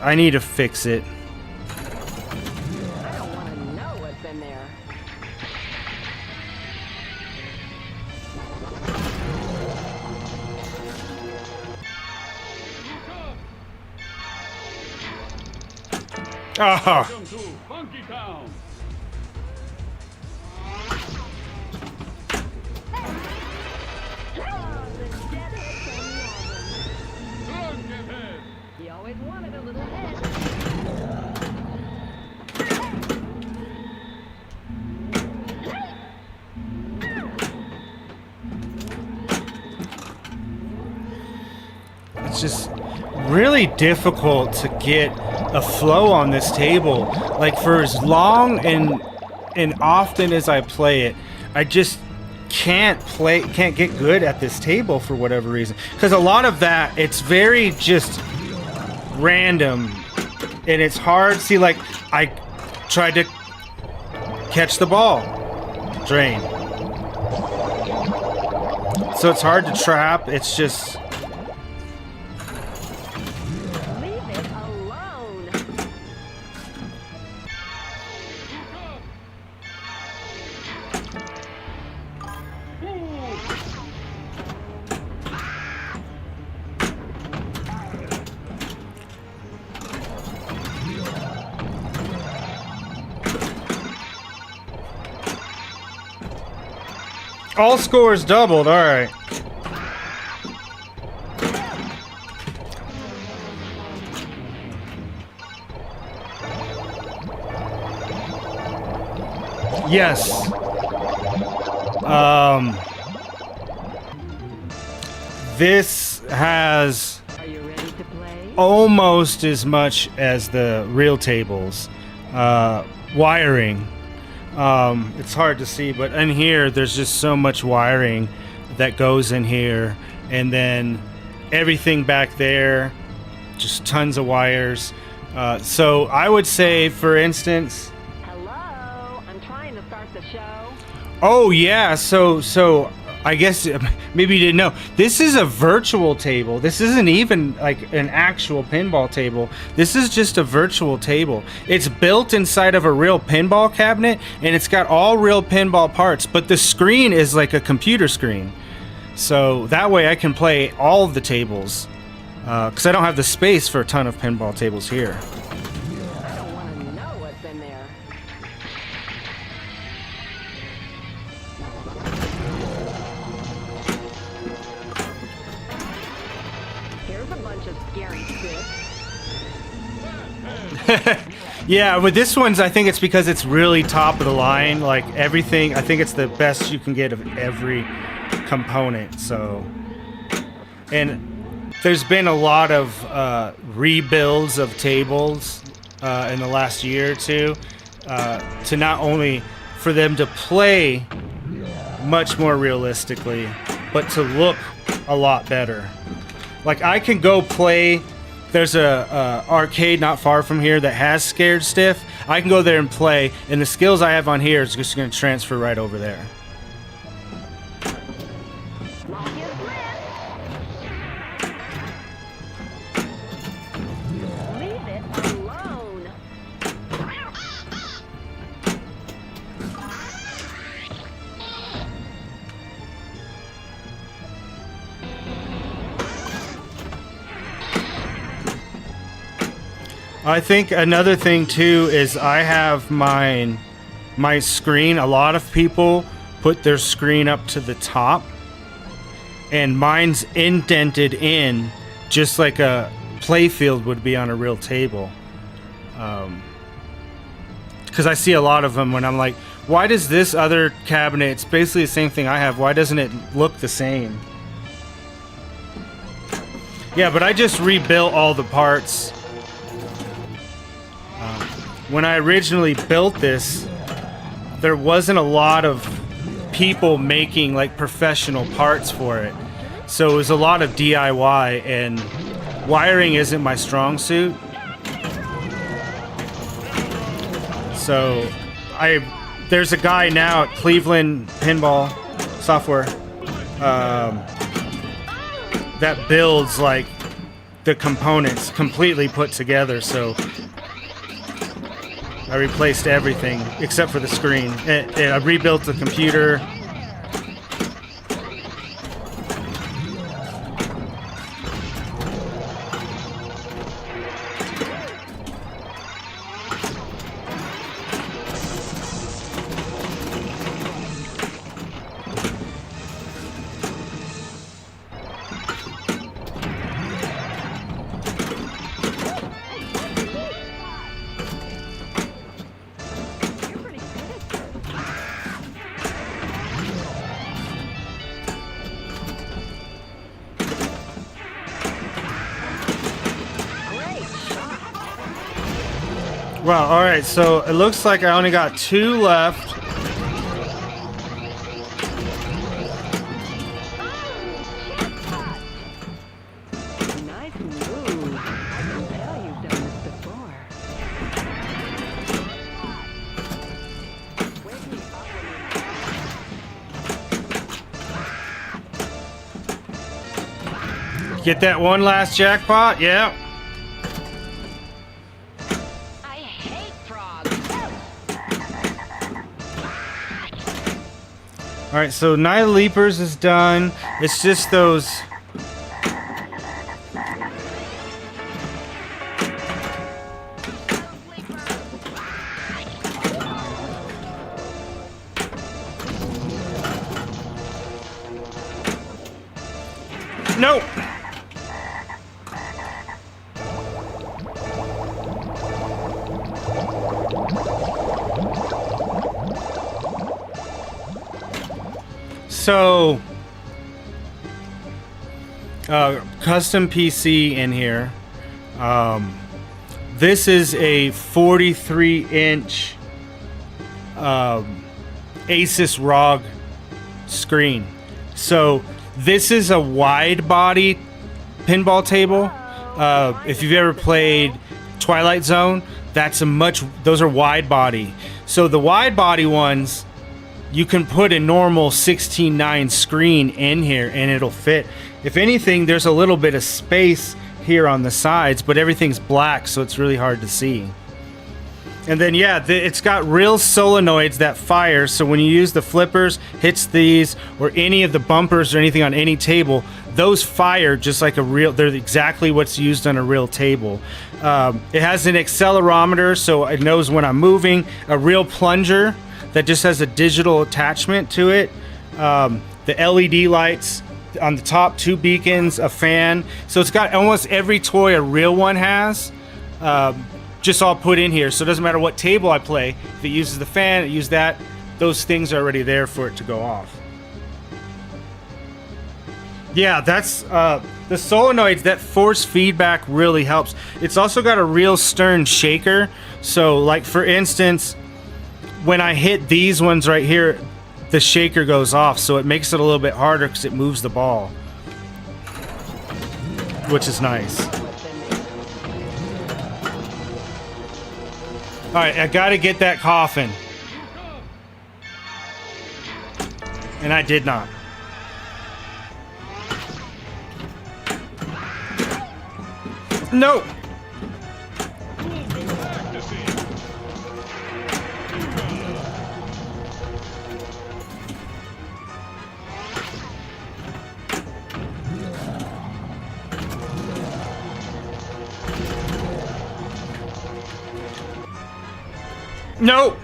I need to fix it. I don't want to know what's in there. Oh, Welcome to Funky Town. Look ahead. He always wanted a little head. it's just really difficult to get a flow on this table. Like for as long and often as I play it, I just can't get good at this table for whatever reason. Because a lot of that, it's very just random, and it's hard. See, like I tried to catch the ball, drain. So it's hard to trap. It's just. Leave it alone. All scores doubled. All right. Yes. This has Are you ready to play? almost as much as the real tables. Wiring. It's hard to see, but in here there's just so much wiring that goes in here, and then everything back there, just tons of wires. So I would say, for instance, Hello? I'm trying to start the show. oh yeah, so I guess maybe you didn't know. This is a virtual table. This isn't even like an actual pinball table. This is just a virtual table. It's built inside of a real pinball cabinet, and it's got all real pinball parts, but the screen is like a computer screen. So that way I can play all of the tables, because I don't have the space for a ton of pinball tables here. I don't want to know what's in there. Here's a bunch of scary shit. Yeah, with this one's, I think it's because it's really top of the line. Like everything, I think it's the best you can get of every component. So, and there's been a lot of rebuilds of tables in the last year or two, to not only for them to play much more realistically, but to look a lot better. Like I can go play. There's a arcade not far from here that has Scared Stiff. I can go there and play, and the skills I have on here is just going to transfer right over there. Lock his wrist. I think another thing too is I have my screen. A lot of people put their screen up to the top, and mine's indented in just like a playfield would be on a real table. Because I see a lot of them when I'm like, why does this other cabinet, it's basically the same thing I have, why doesn't it look the same? Yeah, but I just rebuilt all the parts. When I originally built this, there wasn't a lot of people making like professional parts for it. So it was a lot of DIY, and wiring isn't my strong suit. So there's a guy now at Cleveland Pinball Software that builds like the components completely put together. So I replaced everything except for the screen. And I rebuilt the computer. Wow, alright, so it looks like I only got 2 left. Nice move. I can tell you've done this before. Wake me up when Get that one last jackpot? Yeah. I hate frogs. Alright, so Night of Leapers is done. It's just those... No! So, custom PC in here. This is a 43-inch Asus ROG screen. So this is a wide body pinball table. If you've ever played Twilight Zone, those are wide body. So the wide body ones, you can put a normal 16:9 screen in here and it'll fit. If anything, there's a little bit of space here on the sides, but everything's black, so it's really hard to see. And then, yeah, it's got real solenoids that fire, so when you use the flippers, hits these, or any of the bumpers or anything on any table, those fire just like they're exactly what's used on a real table. It has an accelerometer, so it knows when I'm moving, a real plunger that just has a digital attachment to it. The LED lights on the top, 2 beacons, a fan. So it's got almost every toy a real one has, just all put in here. So it doesn't matter what table I play. If it uses the fan, it uses that. Those things are already there for it to go off. Yeah, that's the solenoids. That force feedback really helps. It's also got a real stern shaker. So, like for instance, when I hit these ones right here, the shaker goes off, so it makes it a little bit harder because it moves the ball, which is nice. All right, I gotta get that coffin, and I did not. No. No.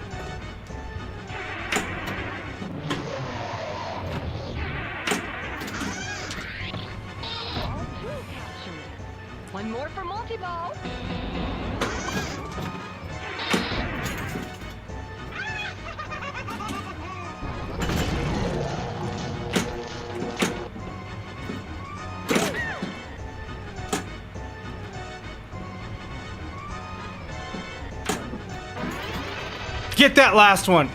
All two captured. One more for multi-ball. Get that last one.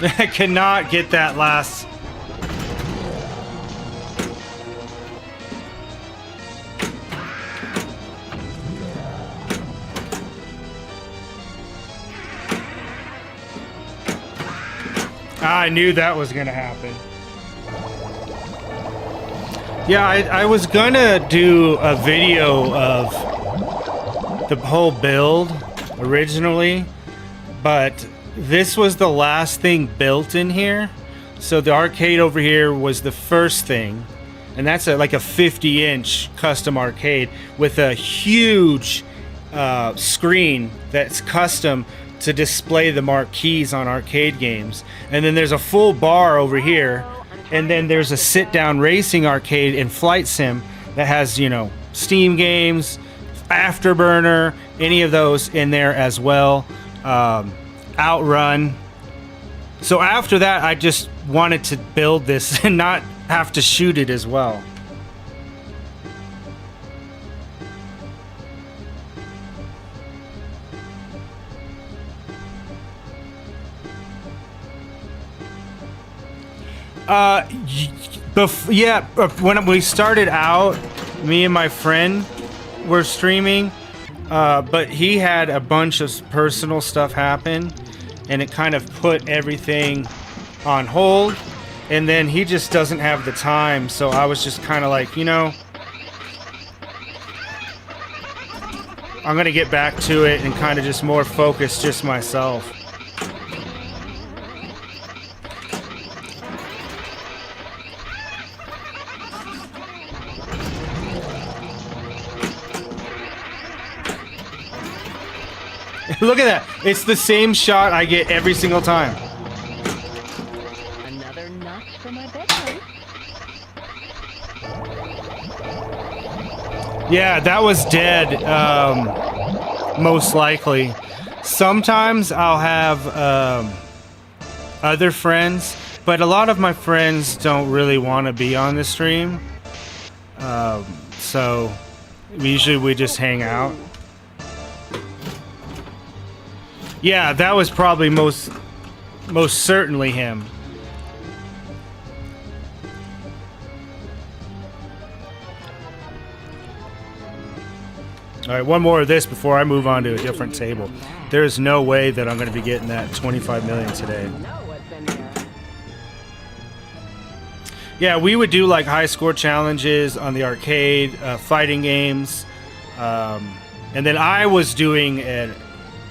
I cannot get that last. I knew that was gonna happen. Yeah, I was gonna do a video of the whole build originally, but this was the last thing built in here. So the arcade over here was the first thing, and that's like a 50-inch custom arcade with a huge screen that's custom to display the marquees on arcade games. And then there's a full bar over here. And then there's a sit-down racing arcade and flight sim that has, you know, Steam games, Afterburner, any of those in there as well. Outrun. So after that, I just wanted to build this and not have to shoot it as well. When we started out, me and my friend were streaming, but he had a bunch of personal stuff happen, and it kind of put everything on hold, and then he just doesn't have the time, so I was just kind of like, you know, I'm gonna get back to it and kind of just more focus just myself. Look at that. It's the same shot I get every single time. Another notch for my bedroom. Yeah, that was dead, most likely. Sometimes I'll have other friends, but a lot of my friends don't really want to be on the stream. So usually we just hang out. Yeah, that was probably most certainly him. All right, one more of this before I move on to a different table. There's no way that I'm going to be getting that 25 million today. Know what's in there. Yeah, we would do like high score challenges on the arcade, fighting games, and then I was doing an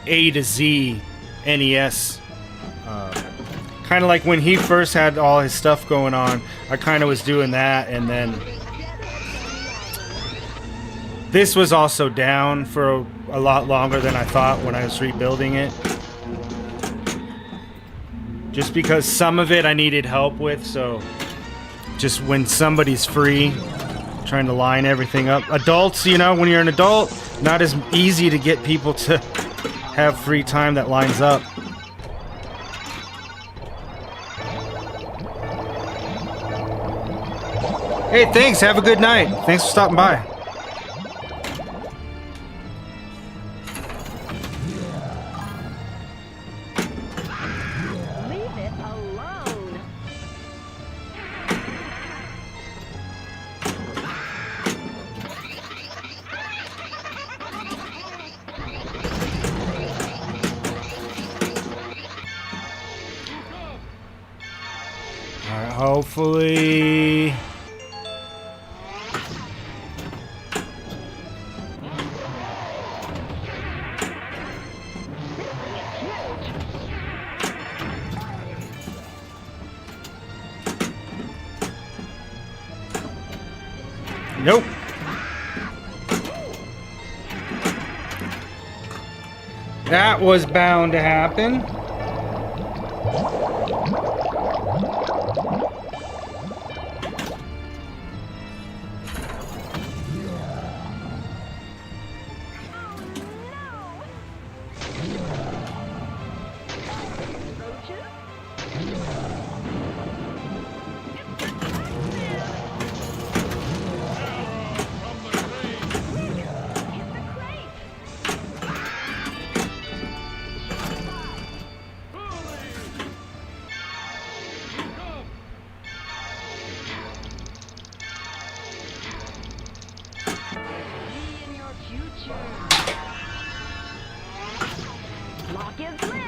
A to Z NES, kind of like when he first had all his stuff going on. I kind of was doing that, and then this was also down for a lot longer than I thought when I was rebuilding it, just because some of it I needed help with. So just when somebody's free, trying to line everything up. Adults, you know, when you're an adult, not as easy to get people to have free time that lines up. Hey, thanks. Have a good night. Thanks for stopping by. Leave it alone. All right, hopefully. Nope. That was bound to happen. Lock is lit.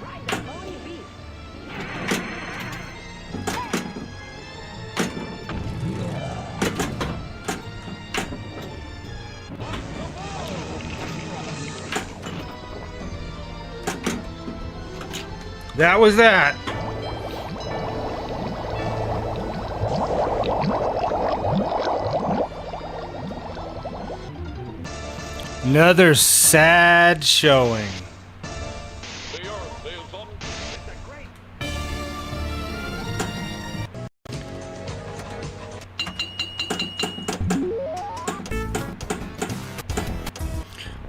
Ride the bony beast. That was that. Another sad showing. They are sales on.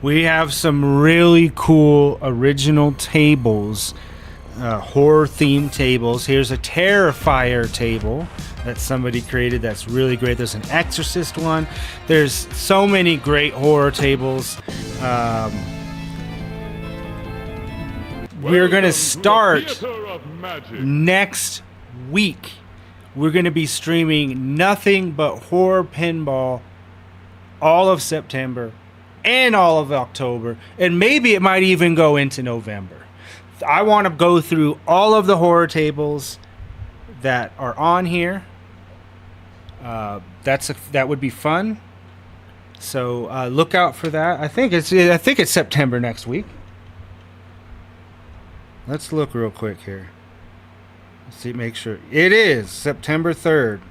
We have some really cool original tables, horror themed tables. Here's a Terrifier table that somebody created that's really great. There's an Exorcist one. There's so many great horror tables. We're going to start Theater of magic. next week. We're going to be streaming nothing but horror pinball all of September and all of October, and maybe it might even go into November. I want to go through all of the horror tables that are on here. That would be fun. So look out for that. I think it's September next week. Let's look real quick here. Let's see, make sure it is September 3rd.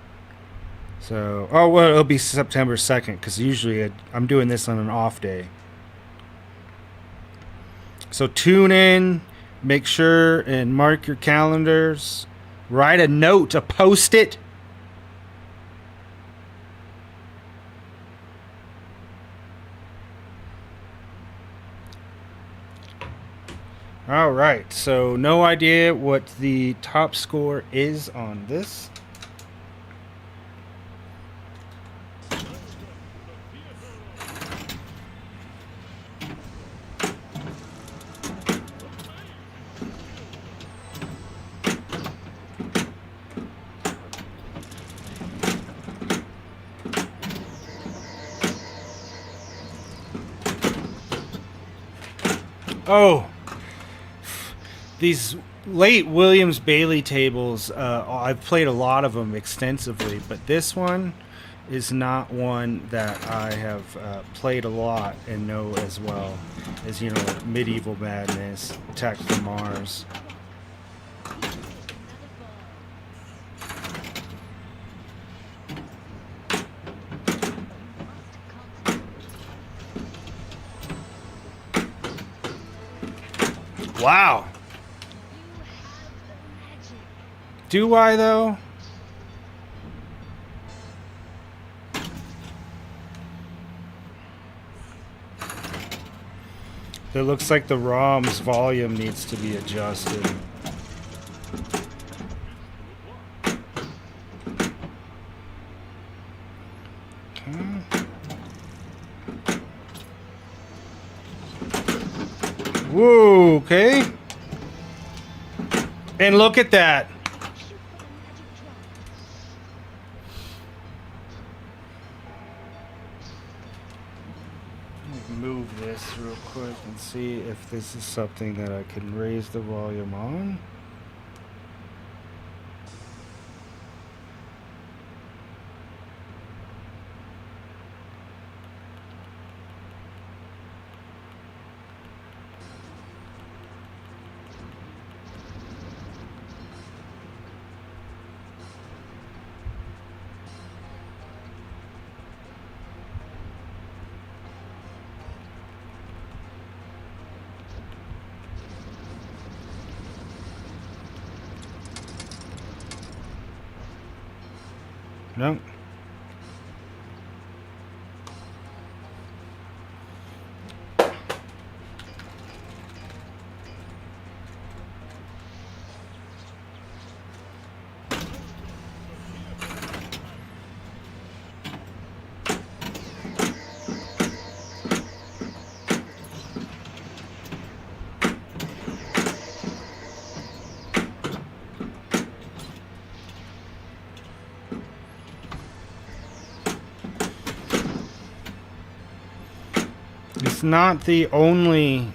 So, oh well, it'll be September 2nd because usually I'm doing this on an off day. So tune in, make sure and mark your calendars. Write a note, a post-it. All right, so no idea what the top score is on this. Oh, these late Williams Bailey tables, I've played a lot of them extensively, but this one is not one that I have played a lot and know as well as, you know, like Medieval Madness, Attack from Mars. Wow. Do I though? It looks like the ROM's volume needs to be adjusted. Okay. Whoa, okay. And look at that. move this real quick and see if this is something that I can raise the volume on. No. It's not the only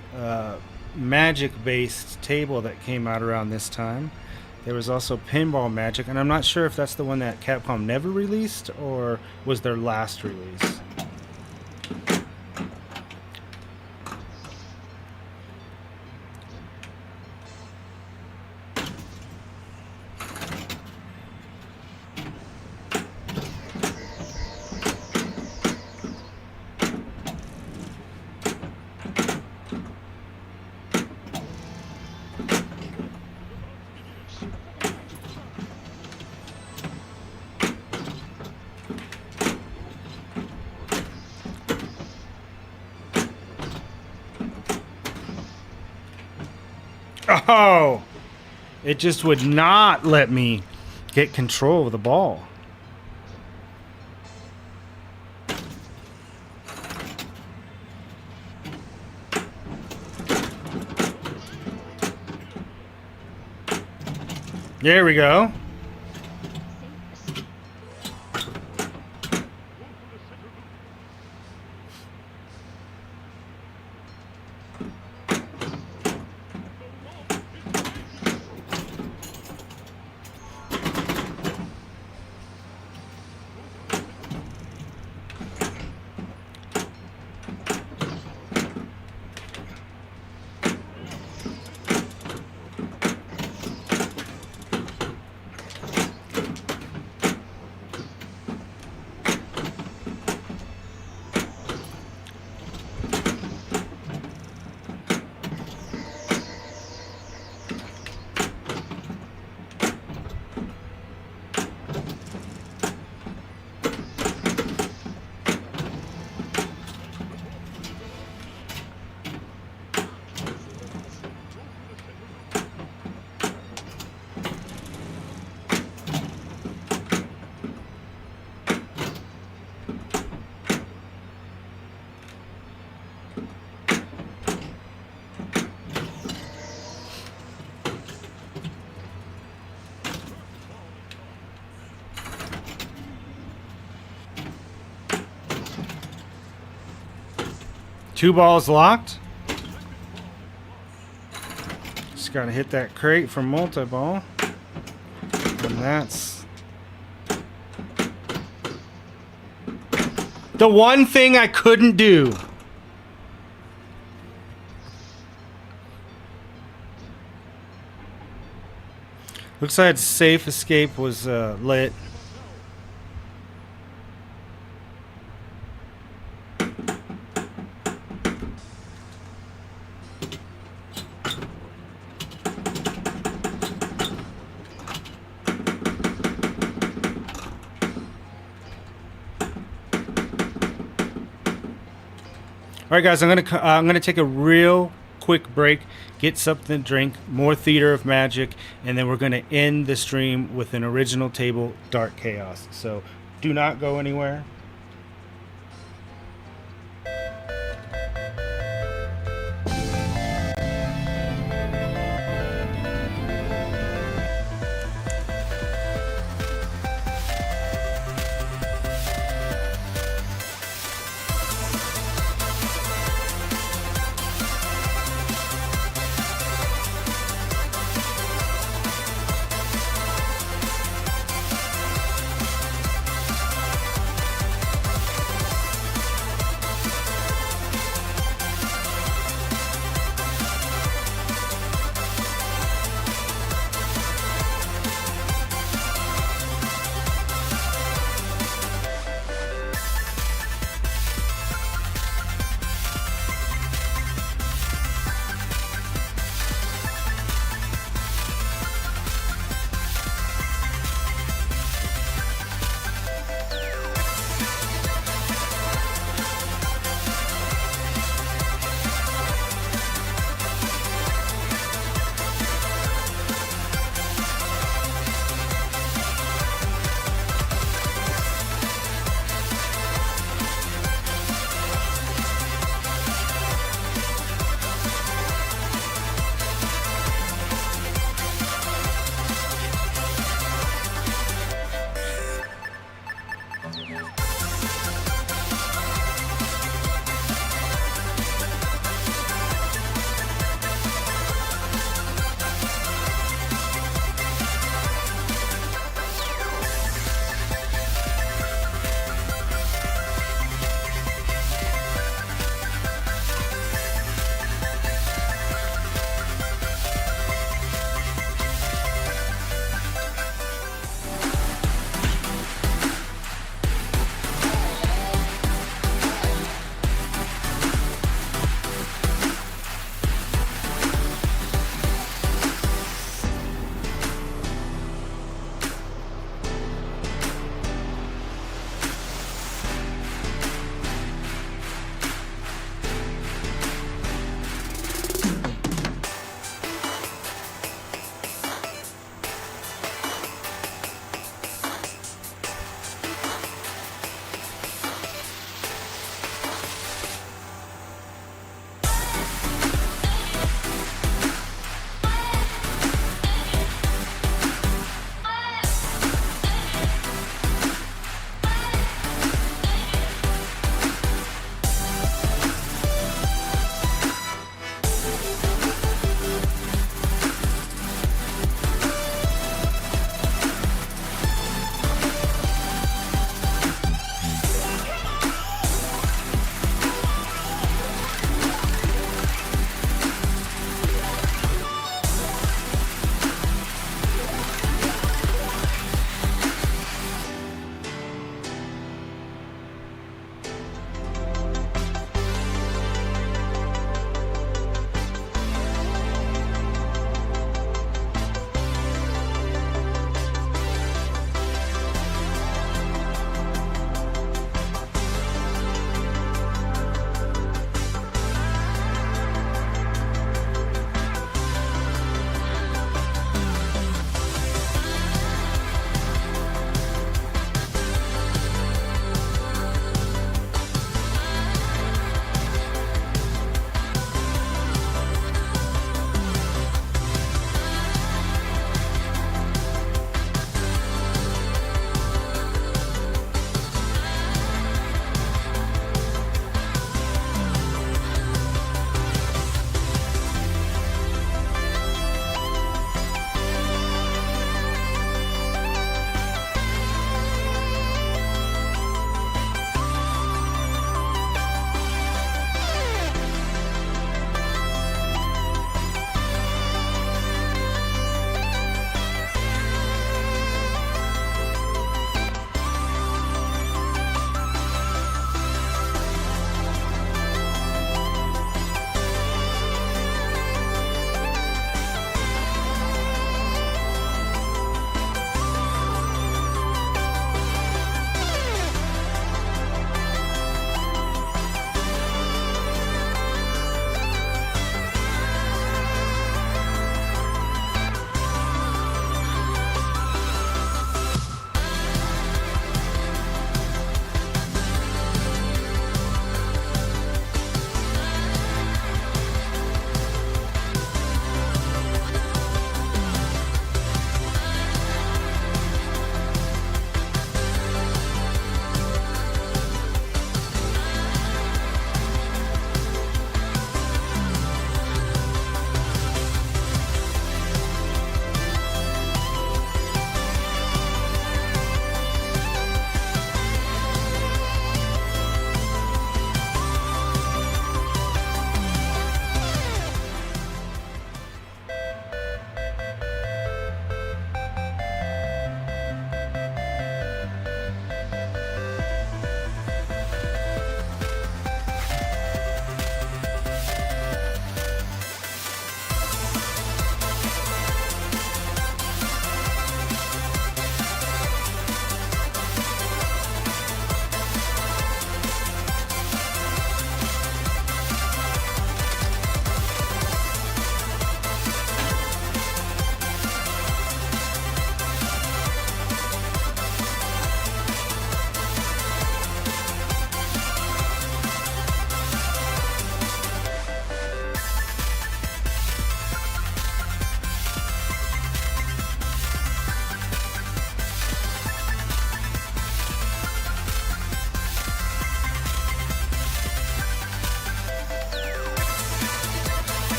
Magic-based table that came out around this time. There was also Pinball Magic, and I'm not sure if that's the one that Capcom never released or was their last release. Oh! It just would not let me get control of the ball. There we go. Two balls locked. Just gotta hit that crate for multi-ball. And that's the one thing I couldn't do. Looks like safe escape was lit. All right, guys, I'm gonna take a real quick break, get something to drink, more Theater of Magic, and then we're gonna end the stream with an original table, Dark Chaos. So do not go anywhere.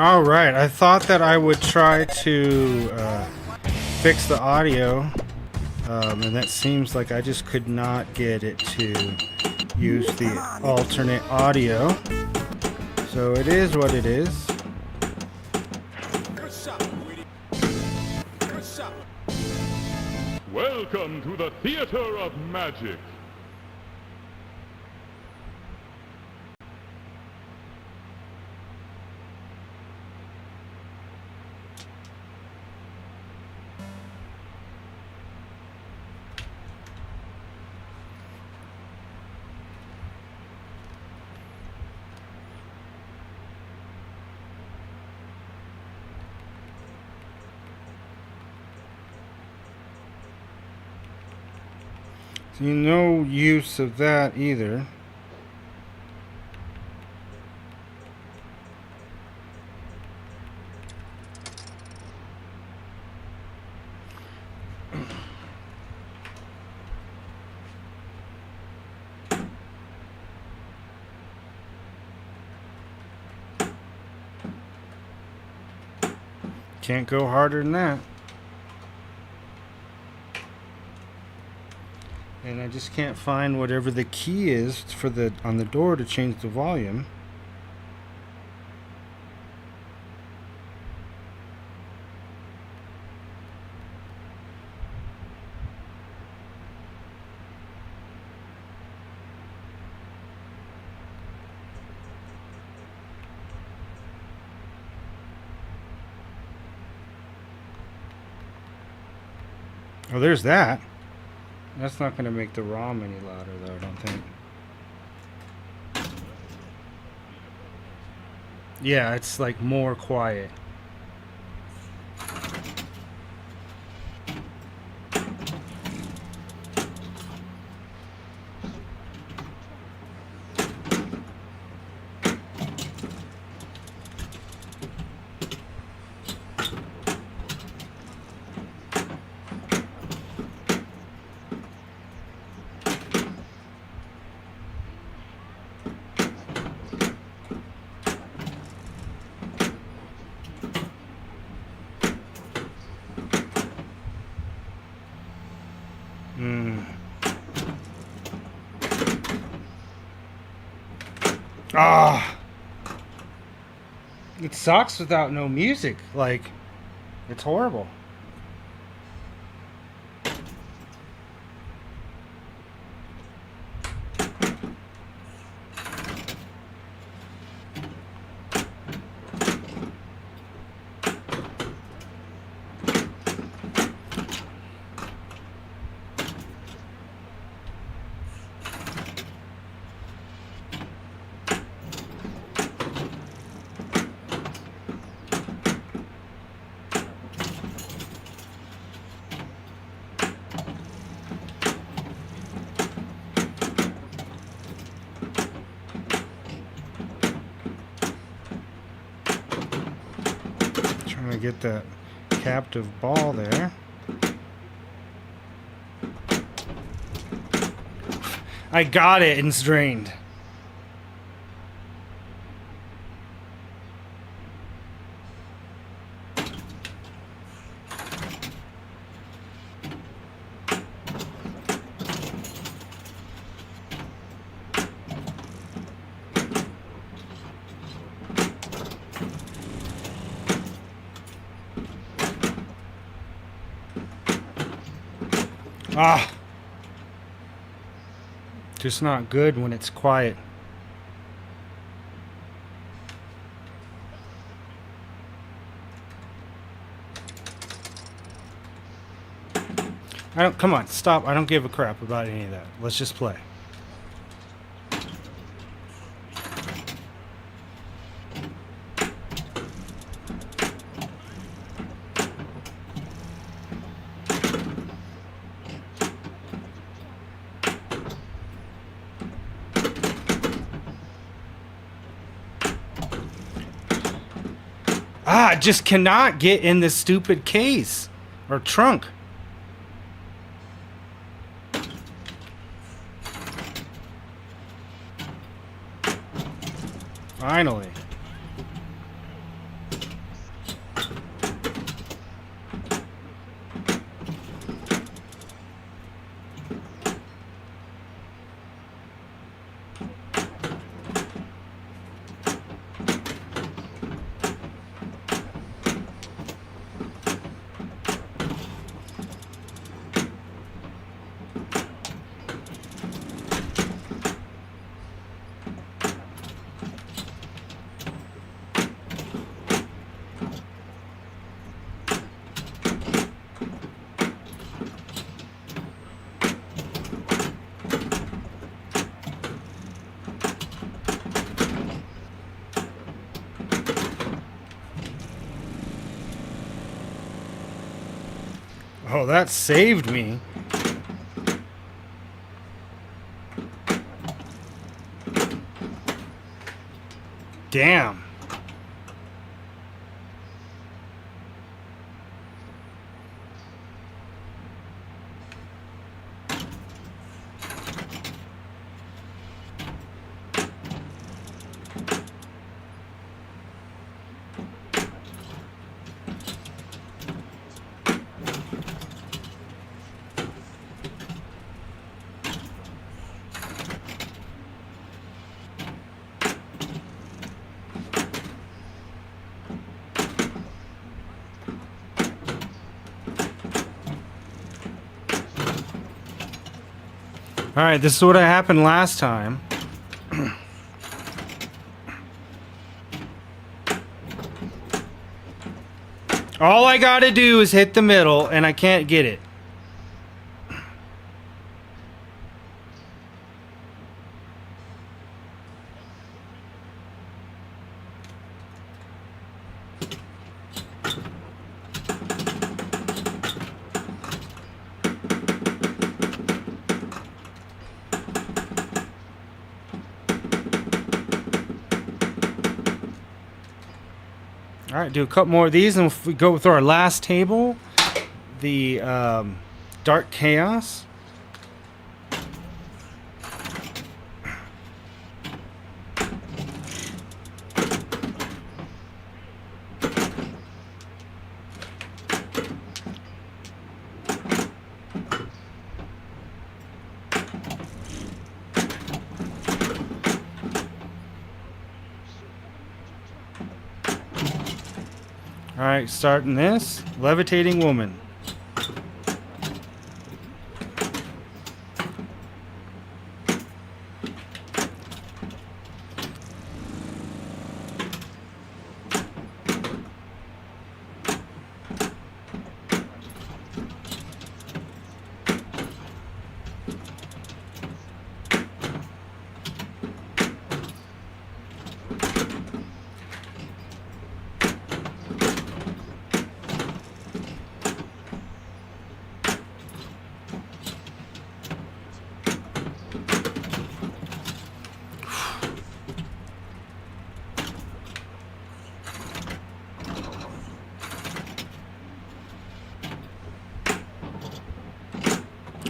All right, I thought that I would try to fix the audio, and that seems like I just could not get it to use the alternate audio. So it is what it is. Welcome to the Theater of Magic. See, no use of that either. Can't go harder than that. And I just can't find whatever the key is for the on the door to change the volume. Oh, there's that. That's not going to make the ROM any louder, though, I don't think. Yeah, it's like more quiet. Ah, it sucks without no music. Like, it's horrible. Trying to get that captive ball there. I got it and it's drained. Ah, just not good when it's quiet. Come on, stop. I don't give a crap about any of that. Let's just play. Ah, I just cannot get in this stupid case or trunk. Finally. Oh, that saved me. Damn. All right, this is what happened last time. All I gotta do is hit the middle, and I can't get it. All right, do a couple more of these, and we go with our last table, the Dark Chaos. All right, starting this. Levitating Woman.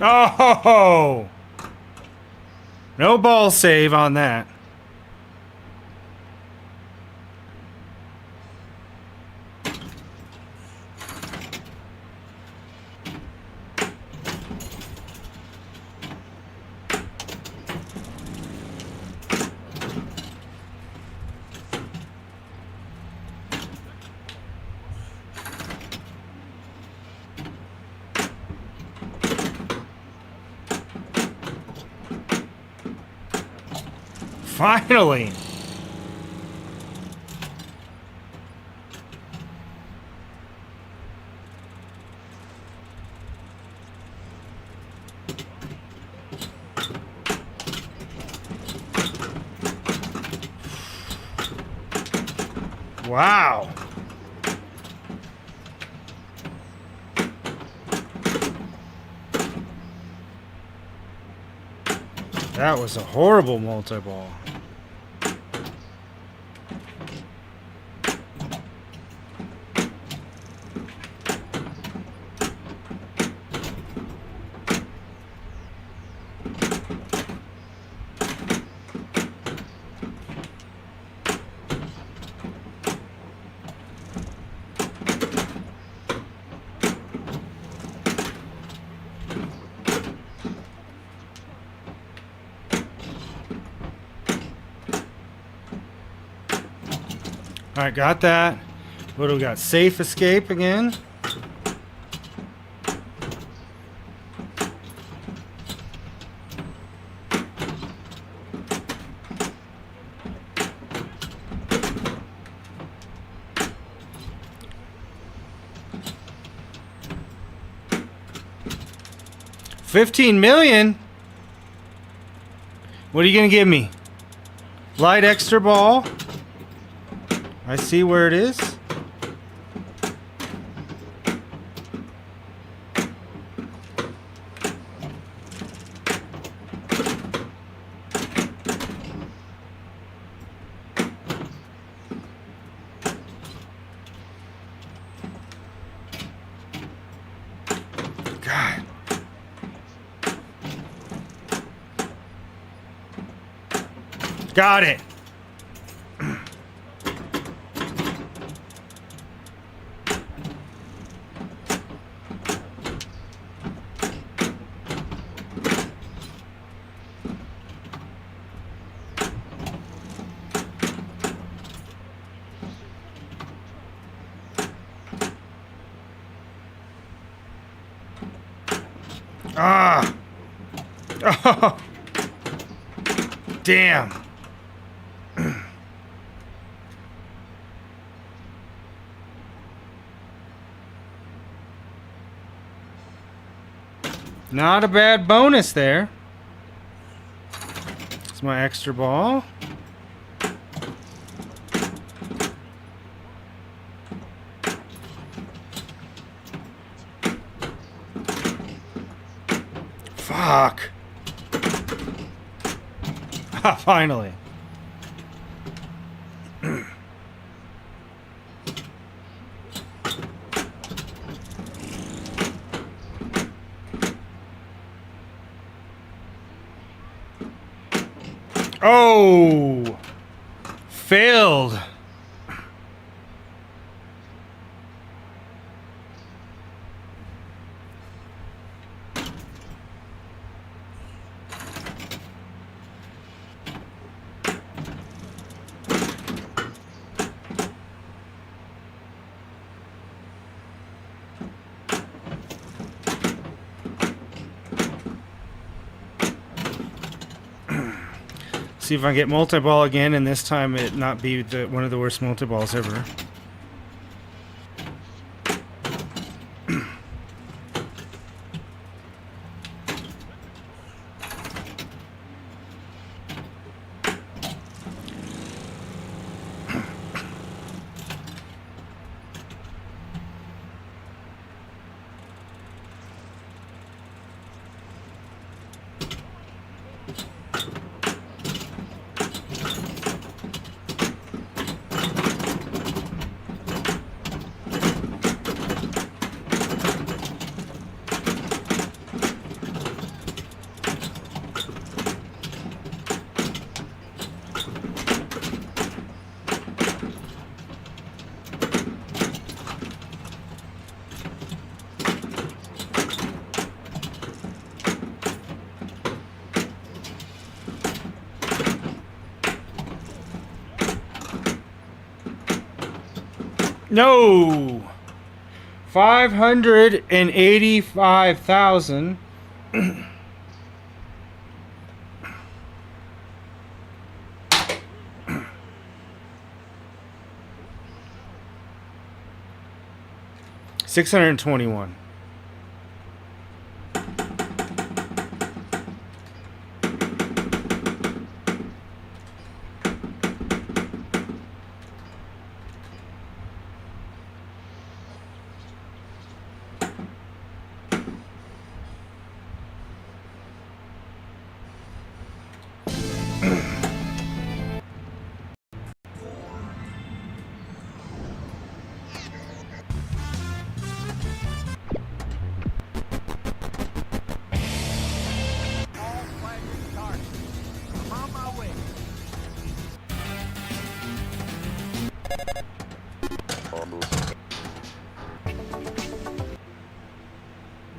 Oh! No ball save on that. Finally! Wow! That was a horrible multi-ball. All right, got that. What do we got? Safe escape again. $15 million. What are you gonna give me? Light extra ball. I see where it is. Got it. Ah! Oh! Damn! Not a bad bonus there. It's my extra ball. Fuck. Ah, finally. Oh! Failed. See if I can get multi-ball again, and this time it not be one of the worst multi-balls ever. No! 585,000. $621.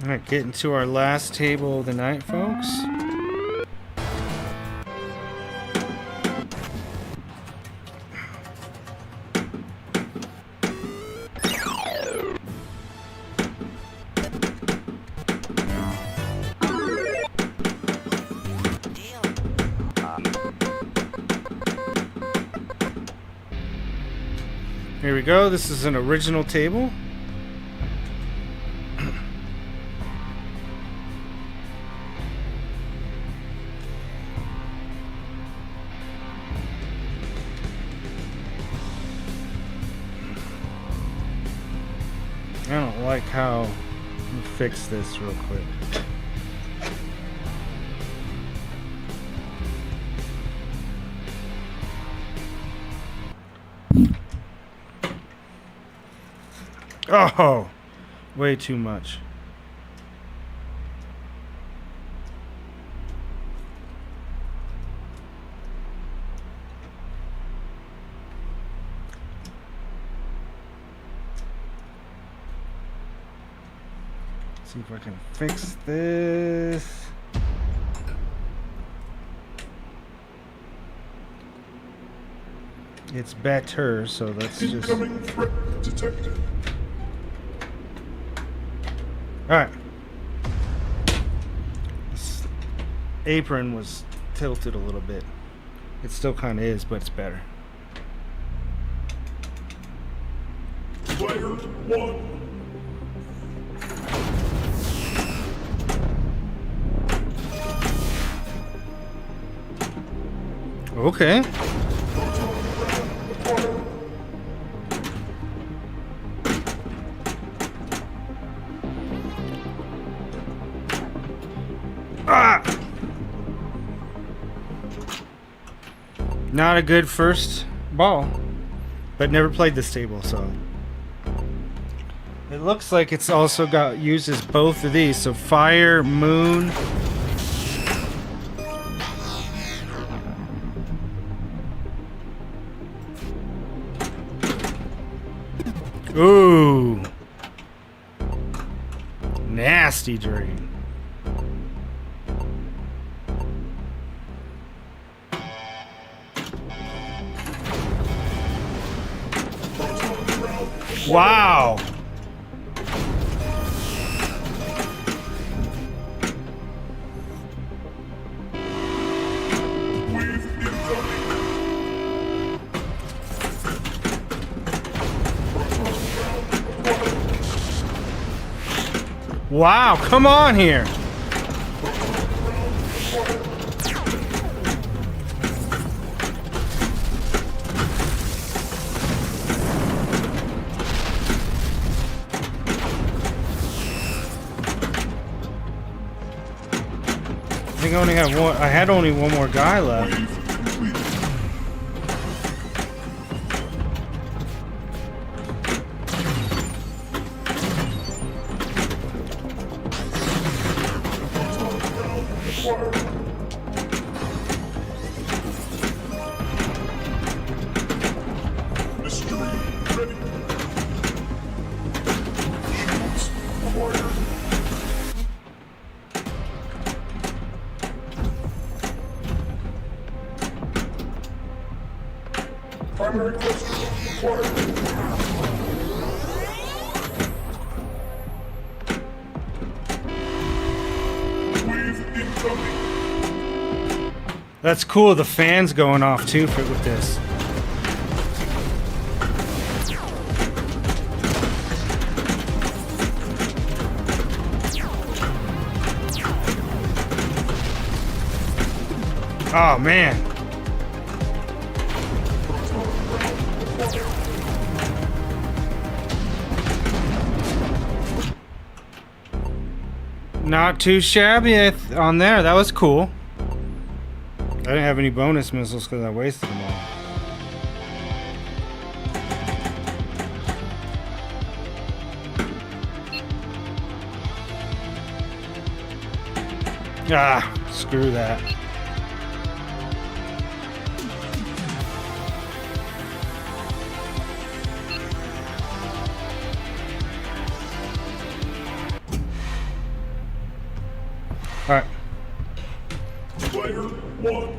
Alright, getting to our last table of the night, folks. Here we go. This is an original table. I don't like how we fix this real quick. Oh, way too much. See if I can fix this. It's better, so let's just... Incoming threat detected. Alright. This apron was tilted a little bit. It still kind of is, but it's better. Player 1. Okay. Ah! Not a good first ball, but never played this table, so it looks like it's also got uses both of these. So fire, moon. Ooh, nasty drain. Wow. Wow, come on here. I think I only have one. I had only one more guy left. Mystery ready. Shields acquired. Primary cluster acquired. Wave incoming. That's cool. The fan's going off too with this. Oh man. Not too shabby on there. That was cool. I didn't have any bonus missiles because I wasted them all. Ah, screw that. All right. Player 1.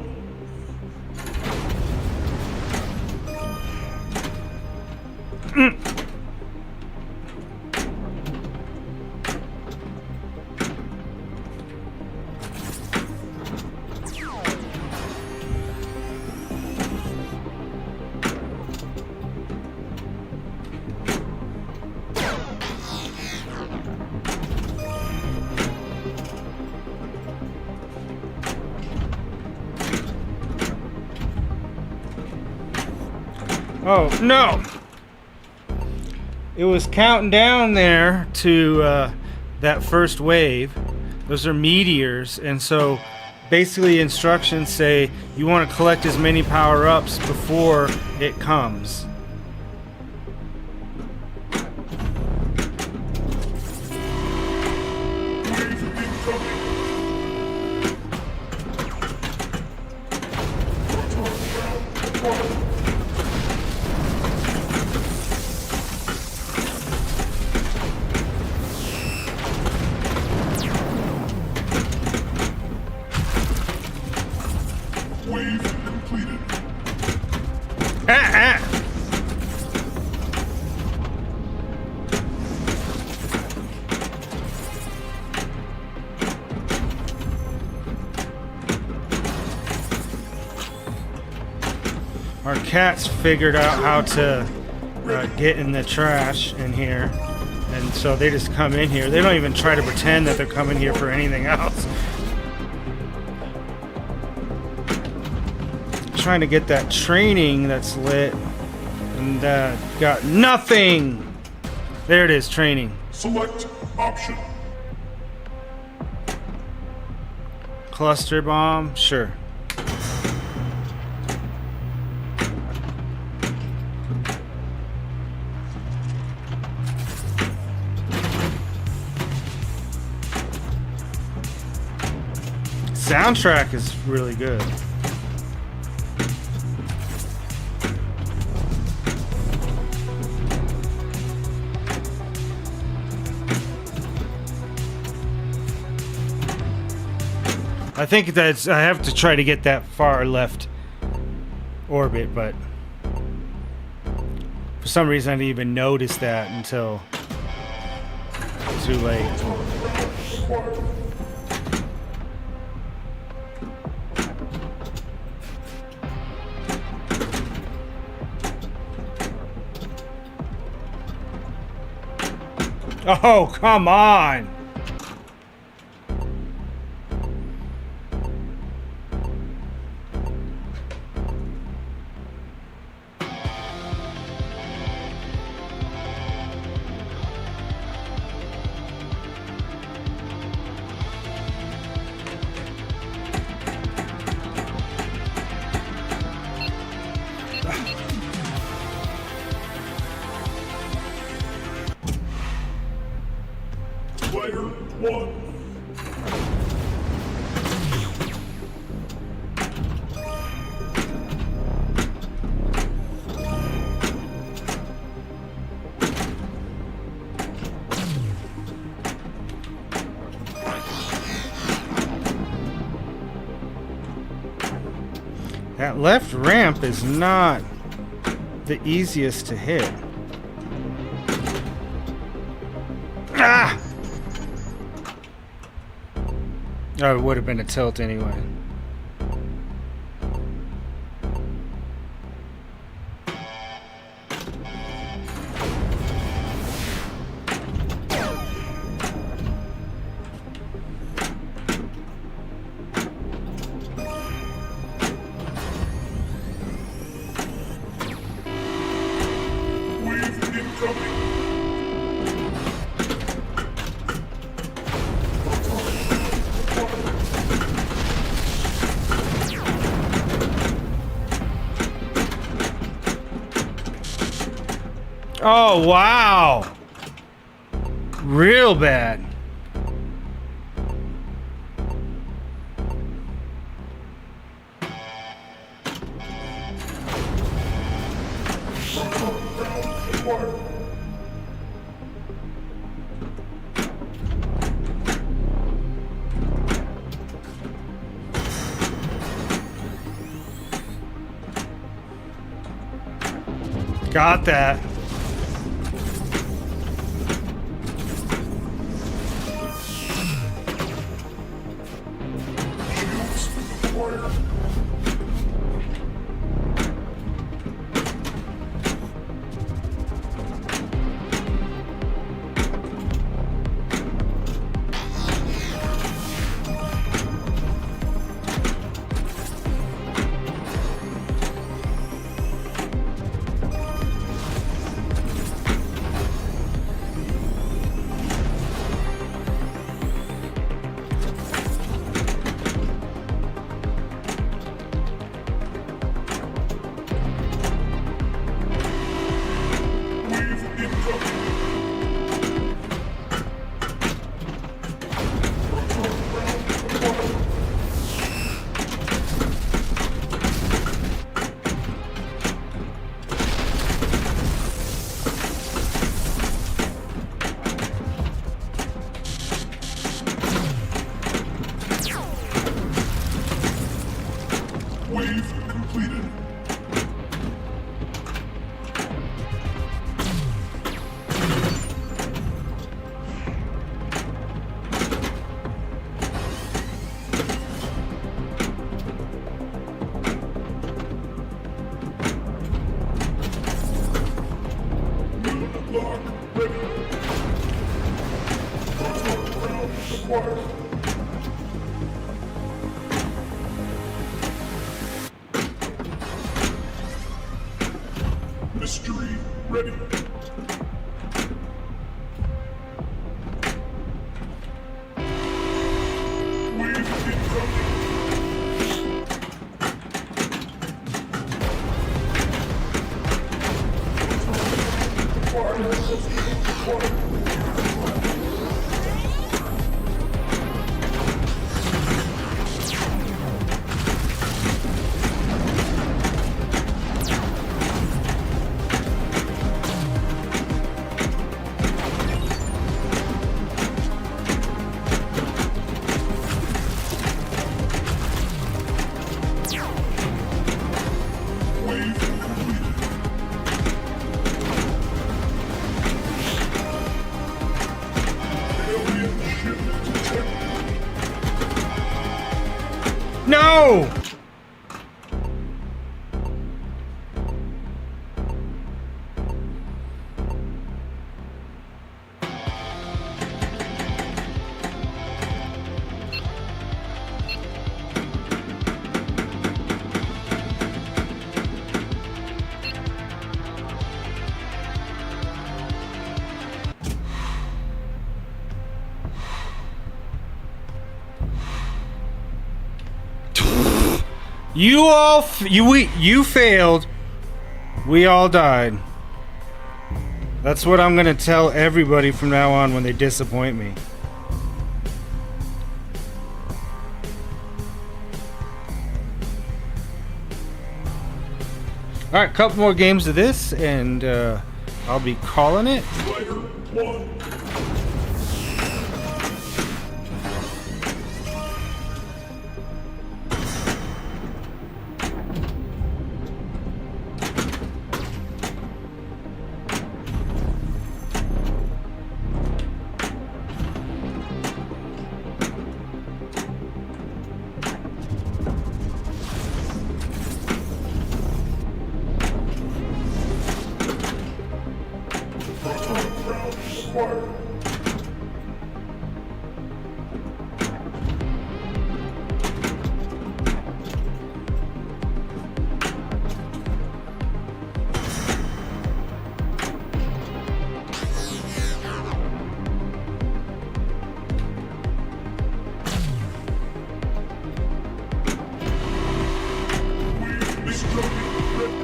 Oh, no! It was counting down there to that first wave. Those are meteors, and so basically instructions say you want to collect as many power-ups before it comes. Wave completed. Ah, ah. Our cats figured out how to get in the trash in here, and so they just come in here. They don't even try to pretend that they're coming here for anything else. Trying to get that training that's lit, and got nothing. There it is, training. Select option. Cluster bomb, sure. Soundtrack is really good. I think that's, I have to try to get that far left orbit, but for some reason I didn't even notice that until too late. Oh, come on! Player one. That left ramp is not the easiest to hit. Ah! Oh, it would have been a tilt anyway. Wave incoming. Oh, wow! Real bad. Got that. Shields acquired. Wave completed. Moon lock ready. Proton round acquired. Mystery ready. Wave incoming. Wave completed. Alien ship detected. No! You failed. We all died. That's what I'm gonna tell everybody from now on when they disappoint me. All right, couple more games of this, and I'll be calling it. Player one. Proton round acquired. Wave incoming ready.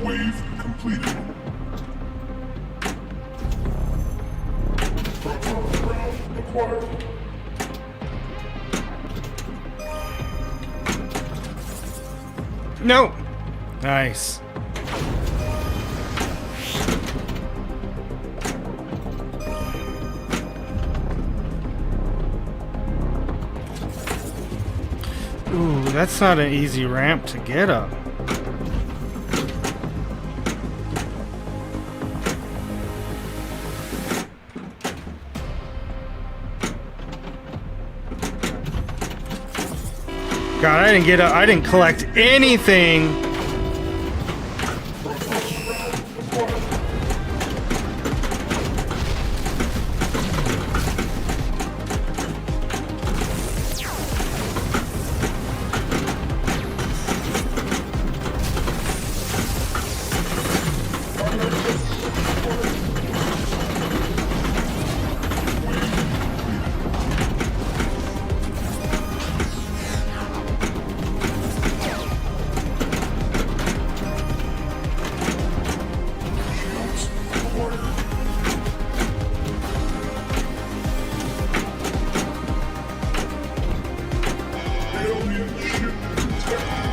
Wave completed. Proton round acquired. No. Nice. Ooh, that's not an easy ramp to get up. God, I didn't get up. I didn't collect anything.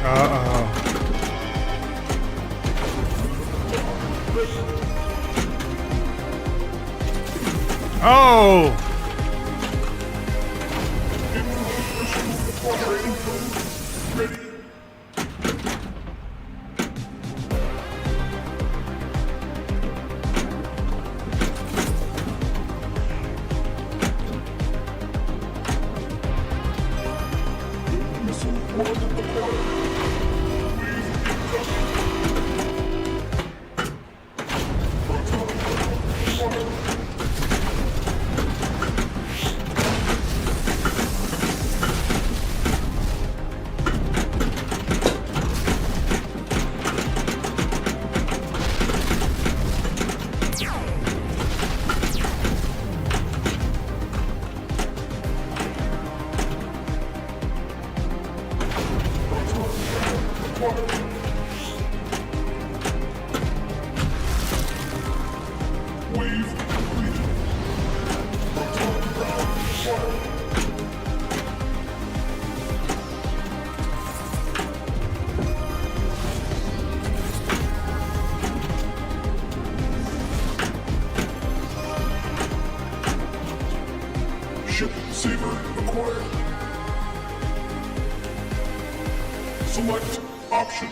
Uh-oh. Oh! Missile one deployed. Wave completed. Proton ground acquired. Ship saver acquired. Select option.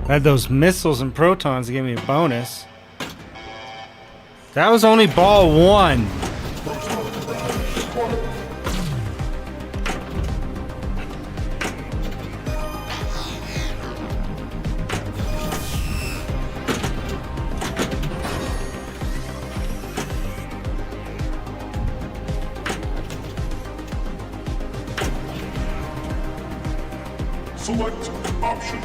I had those missiles and protons to give me a bonus. That was only ball one. Select option.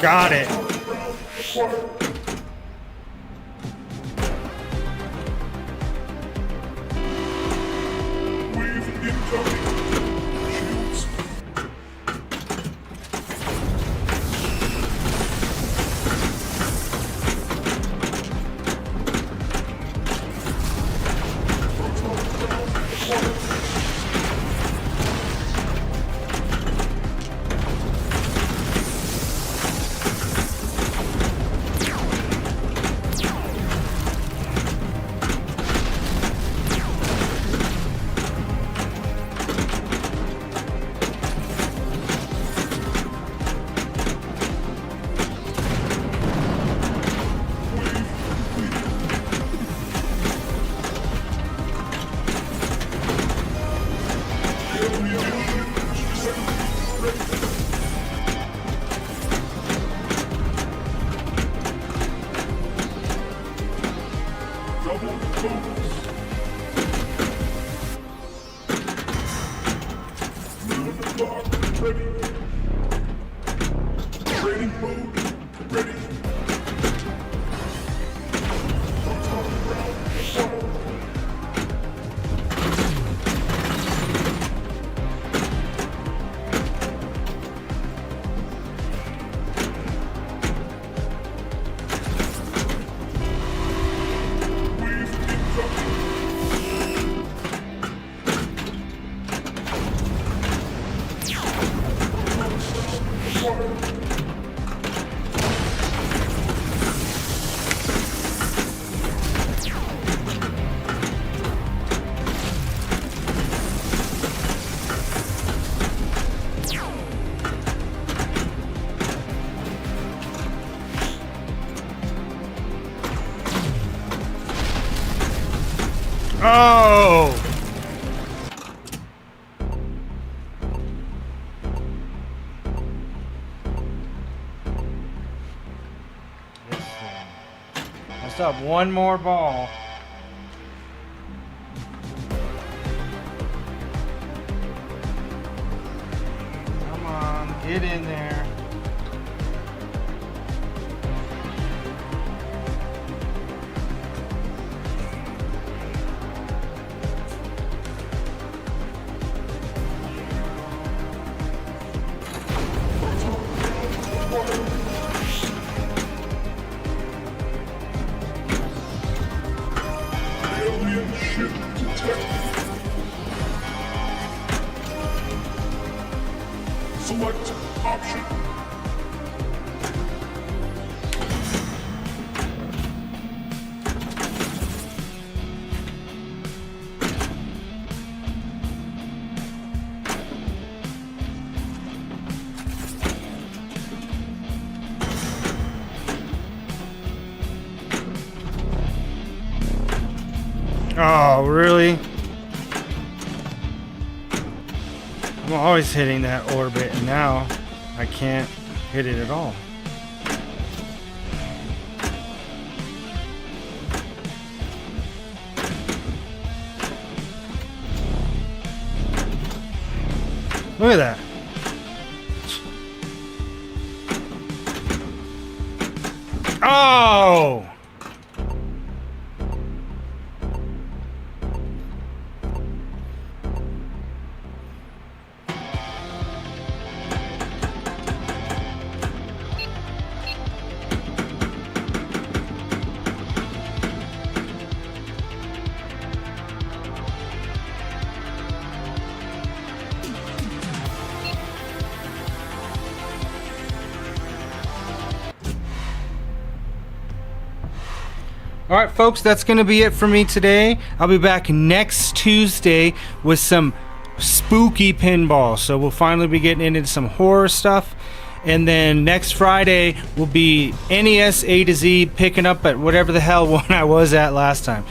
Got it. Wave incoming. Shields. Double focus. Moon clock ready. Training mode ready. Proton ground acquired. Oh! Messed up one more ball. Come on, get in there. Alien ship detected. Select option. Oh, really? I'm always hitting that orbit, and now I can't hit it at all. Look at that. Oh! All right, folks, that's going to be it for me today. I'll be back next Tuesday with some spooky pinball. So we'll finally be getting into some horror stuff. And then next Friday will be NES A to Z, picking up at whatever the hell one I was at last time.